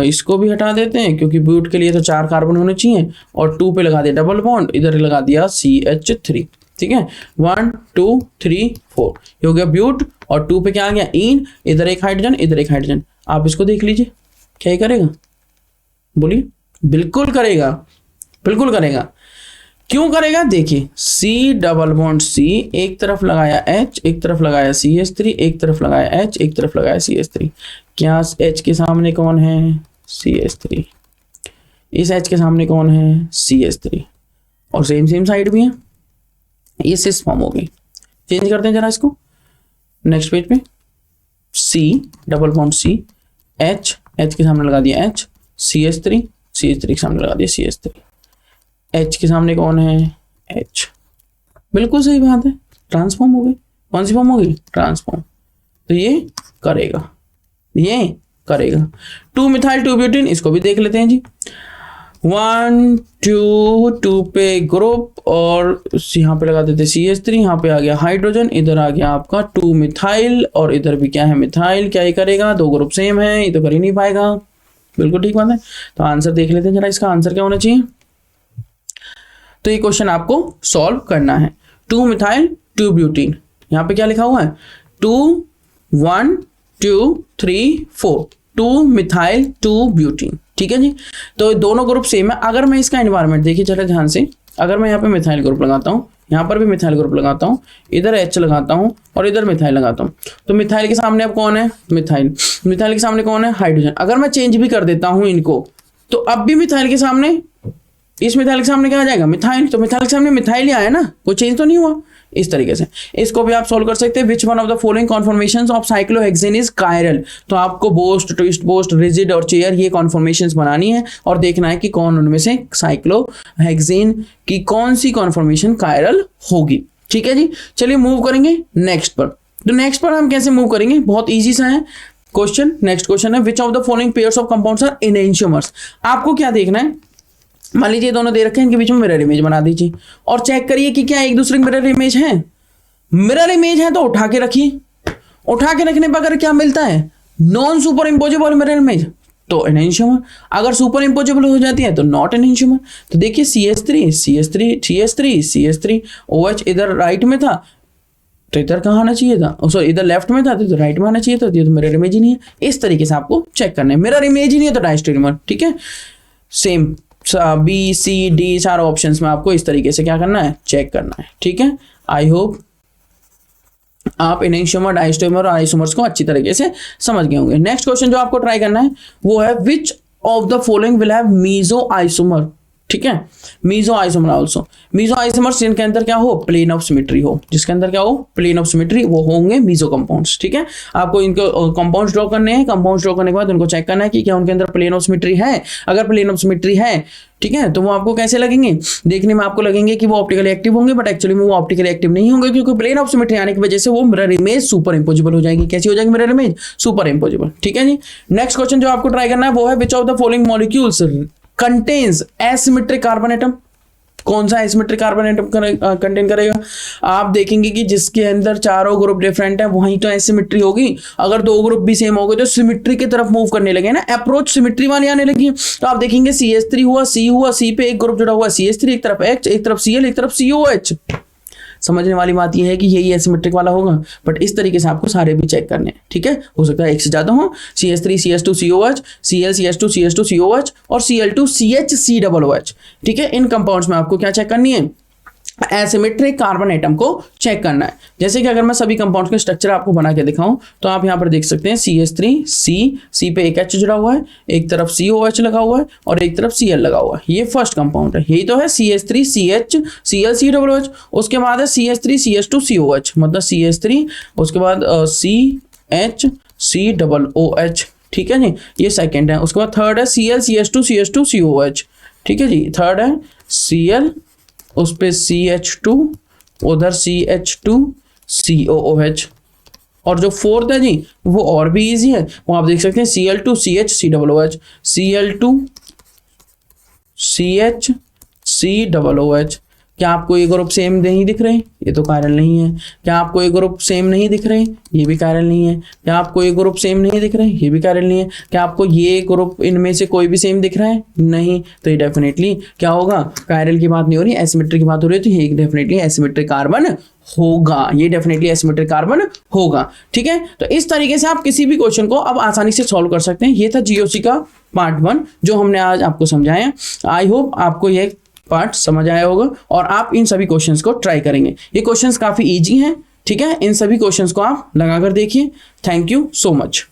इसको भी हटा देते हैं क्योंकि ब्यूट के लिए तो 4 कार्बन होने चाहिए, और 2 पे लगा दिया डबल बॉन्ड, इधर लगा दिया CH3। ठीक है, 1 2 3 4 ये हो गया ब्यूट, और 2 पे क्या आ गया? इन, इधर एक हाइड्रोजन, इधर एक हाइड्रोजन। आप इसको देख लीजिए, क्या ही करेगा? बोलिए। बिल्कुल करेगा, बिल्कुल करेगा। क्यों करेगा? देखिए, C डबल बॉन्ड C, एक तरफ लगाया H, एक तरफ लगाया CH3, एक तरफ लगाया H, एक तरफ लगाया CH3। क्या H के सामने कौन है? CH3। इस H के सामने कौन है? CH3। और सेम सेम साइड भी है, ये सिस फॉर्म हो गई। चेंज करते हैं जरा इसको नेक्स्ट पेज पे। C double bond C, H के सामने लगा दिया H, CH3 के सामने लगा दिया CH3। H के सामने कौन है? H। बिल्कुल सही बात है, ट्रांसफॉर्म हो गई। कौन सी फॉर्म हो गई? ट्रांसफॉर्म। तो ये करेगा, ये करेगा। 2 मिथाइल 2 ब्यूटीन, इसको भी देख लेते हैं जी। 1 2 पे ग्रुप, और यहाँ पे लगा देते CH3, यहाँ पे आ गया हाइड्रोजन, इधर आ गया आपका 2 मिथाइल, और इधर भी क्या है? मिथाइल। क्या ही करेगा? 2 ग्रुप सेम है, ये तो कर ही नहीं पाएगा। बिल्कुल ठीक बात है। तो आंसर देख लेते हैं जरा, इसका आंसर क्या होना चाहिए। तो ये क्वेश्चन आपको सॉल्व करना है। 2 मिथाइल 2 ब्यूटीन, यहाँ पे क्या लिखा हुआ है? 2 1 2 3 4, 2 मिथाइल 2 ब्यूटीन। ठीक है जी, तो दोनों ग्रुप सेम है। अगर मैं इसका एनवायरनमेंट देखिए चले ध्यान से, अगर मैं यहाँ पे मिथाइल ग्रुप लगाता हूँ, यहाँ पर भी मिथाइल ग्रुप लगाता हूँ, इधर H लगाता हूँ और इधर मिथाइल लगाता हूँ, तो मिथाइल के सामने अब कौन है? मिथाइल। मिथाइल के सामने कौन है? हाइड्रोजन। अगर मैं चेंज भी कर देता हूँ इनको, तो अब भी मिथाइल के सामने, इस मिथाइल के सामने क्या आ जाएगा? मिथाइल। तो मिथाइल के सामने मिथाइल ही आया ना, कोई चेंज तो नहीं हुआ। इस तरीके से इसको भी आप सॉल्व कर सकते हैं। Which one of the following conformations of cyclohexane is chiral. तो आपको बोस्ट, ट्विस्ट, बोस्ट, रिजिड और चेयर ये कॉन्फॉर्मेशंस बनानी है और देखना है कि कौन उनमें से साइक्लोहेक्सेन की कौन सी कॉन्फॉर्मेशन कायरल होगी। ठीक है जी, चलिए मूव करेंगे नेक्स्ट पर। तो नेक्स्ट पर हम कैसे मूव करेंगे? बहुत ईजी सा है क्वेश्चन। नेक्स्ट क्वेश्चन है which of the following pairs of compounds are enantiomers. आपको क्या देखना है? मान लीजिए दोनों दे रखे हैं, इनके बीच में मिरर इमेज बना दीजिए और चेक करिए कि क्या एक दूसरे की मिरर इमेज है। मिरर इमेज है तो उठा के रखिए, उठा के रखने पर अगर क्या मिलता है? Non super imposable mirror image, तो एनेंटियोमर। अगर सुपर इम्पोजेबल हो जाती है तो नॉट एनेंटियोमर। तो देखिए CH3 OH इधर राइट में था तो इधर कहाँ आना चाहिए था? सॉरी, इधर लेफ्ट में था तो इधर राइट में आना चाहिए था। तो ये तो मिरर इमेज ही नहीं है। इस तरीके से आपको चेक करना है। मिरर इमेज ही नहीं है तो डायस्टेरियोमर। ठीक है, सेम B C D चार ऑप्शंस में आपको इस तरीके से क्या करना है? चेक करना है। ठीक है, आई होप आप एनेंटियोमर, डायस्टेरियोमर और आइसोमर्स को अच्छी तरीके से समझ गए होंगे। नेक्स्ट क्वेश्चन जो आपको ट्राई करना है वो है which of the following will have meso isomer. ठीक है। Meso isomer also, meso isomers जिनके अंदर क्या हो, प्लेन ऑफ सिमेट्री हो, जिसके अंदर क्या हो, प्लेन ऑफ सिमेट्री, वो होंगे मीजो कंपाउंड्स। ठीक है, आपको इनको कंपाउंड्स ड्रॉ करने हैं, कंपाउंड्स ड्रॉ करने के बाद उनको चेक करना है कि क्या उनके अंदर प्लेन ऑफ सिमेट्री है। अगर प्लेन ऑफ सिमेट्री है, ठीक है, तो वो आपको कैसे लगेंगे, देखने में आपको लगेंगे कि वो ऑप्टिकली एक्टिव होंगे, बट एक्चुअली में वो ऑप्टिकली एक्टिव नहीं होंगे, क्योंकि प्लेन ऑफ सिमेट्री आने की वजह से वो मिरर इमेज सुपर इंपोजिबल हो जाएगी। कैसी हो जाएगी मिरर इमेज, सुपर इंपोजिबल। ठीक है जी। नेक्स्ट क्वेश्चन जो आपको ट्राई करना है वो है which of the following molecules contains asymmetric carbon atom. कौन सा एसिमेट्रिक कार्बन एटम कंटेन करेगा, आप देखेंगे कि जिसके अंदर चारों ग्रुप डिफरेंट है वहीं तो एसिमेट्री होगी। अगर दो ग्रुप भी सेम हो गए तो सिमेट्री की तरफ मूव करने लगे ना, अप्रोच सिमेट्री वाली आने लगी। तो आप देखेंगे CH3 हुआ, C पे एक ग्रुप जुड़ा हुआ CH3, एक तरफ H, एक तरफ Cl, एक तरफ COH। समझने वाली बात यह है कि यही एसिमेट्रिक वाला होगा, बट इस तरीके से आपको सारे भी चेक करने हैं। ठीक है, हो सकता है एक से ज्यादा हो, CH3 CH2 COH, Cl CH2 CH2 COH और Cl2 CH COOH। ठीक है, इन कंपाउंड्स में आपको क्या चेक करनी है, एसिमेट्रिक कार्बन एटम को चेक करना है। जैसे कि अगर मैं सभी कंपाउंड्स के स्ट्रक्चर आपको बना के दिखाऊं तो आप यहां पर देख सकते हैं CH3 C पे एक H जुड़ा हुआ है, एक तरफ COH लगा हुआ है और एक तरफ Cl लगा हुआ है। ये फर्स्ट कंपाउंड है, यही तो है CH3 CH Cl COOH। उसके बाद है CH3 CH2 COH, मतलब CH3, उसके बाद CH COOH। ठीक है जी, ये सेकेंड है। उसके बाद थर्ड है Cl CH2 CH2 COH। ठीक है जी, थर्ड है Cl, उस पे CH2, उधर CH2 COOH। और जो फोर्थ है जी वो और भी इजी है, वो आप देख सकते हैं Cl2 CH COOH, Cl2 CH COOH। क्या आपको ये ग्रुप सेम नहीं दिख रहे, ये तो कायरल नहीं है। क्या आपको ये ग्रुप सेम नहीं दिख रहे, ये भी कायरल नहीं है। क्या आपको ये ग्रुप सेम नहीं दिख रहे, ये भी कायरल नहीं है। क्या आपको ये ग्रुप इनमें से कोई भी सेम दिख रहा है, नहीं, तो ये डेफिनेटली क्या होगा, कायरल की बात नहीं हो रही, एसिमेट्रिक की बात हो रही है, तो ये डेफिनेटली एसिमेट्रिक कार्बन होगा, ये डेफिनेटली एसिमेट्रिक कार्बन होगा। ठीक है, तो इस तरीके से आप किसी भी क्वेश्चन को अब आसानी से सॉल्व कर सकते हैं। ये था जीओसी का पार्ट 1 जो हमने आज आपको समझाया। आई होप आपको ये पार्ट समझ आया होगा और आप इन सभी क्वेश्चंस को ट्राई करेंगे। ये क्वेश्चंस काफी इजी हैं। ठीक है, इन सभी क्वेश्चंस को आप लगाकर देखिए। Thank you so much.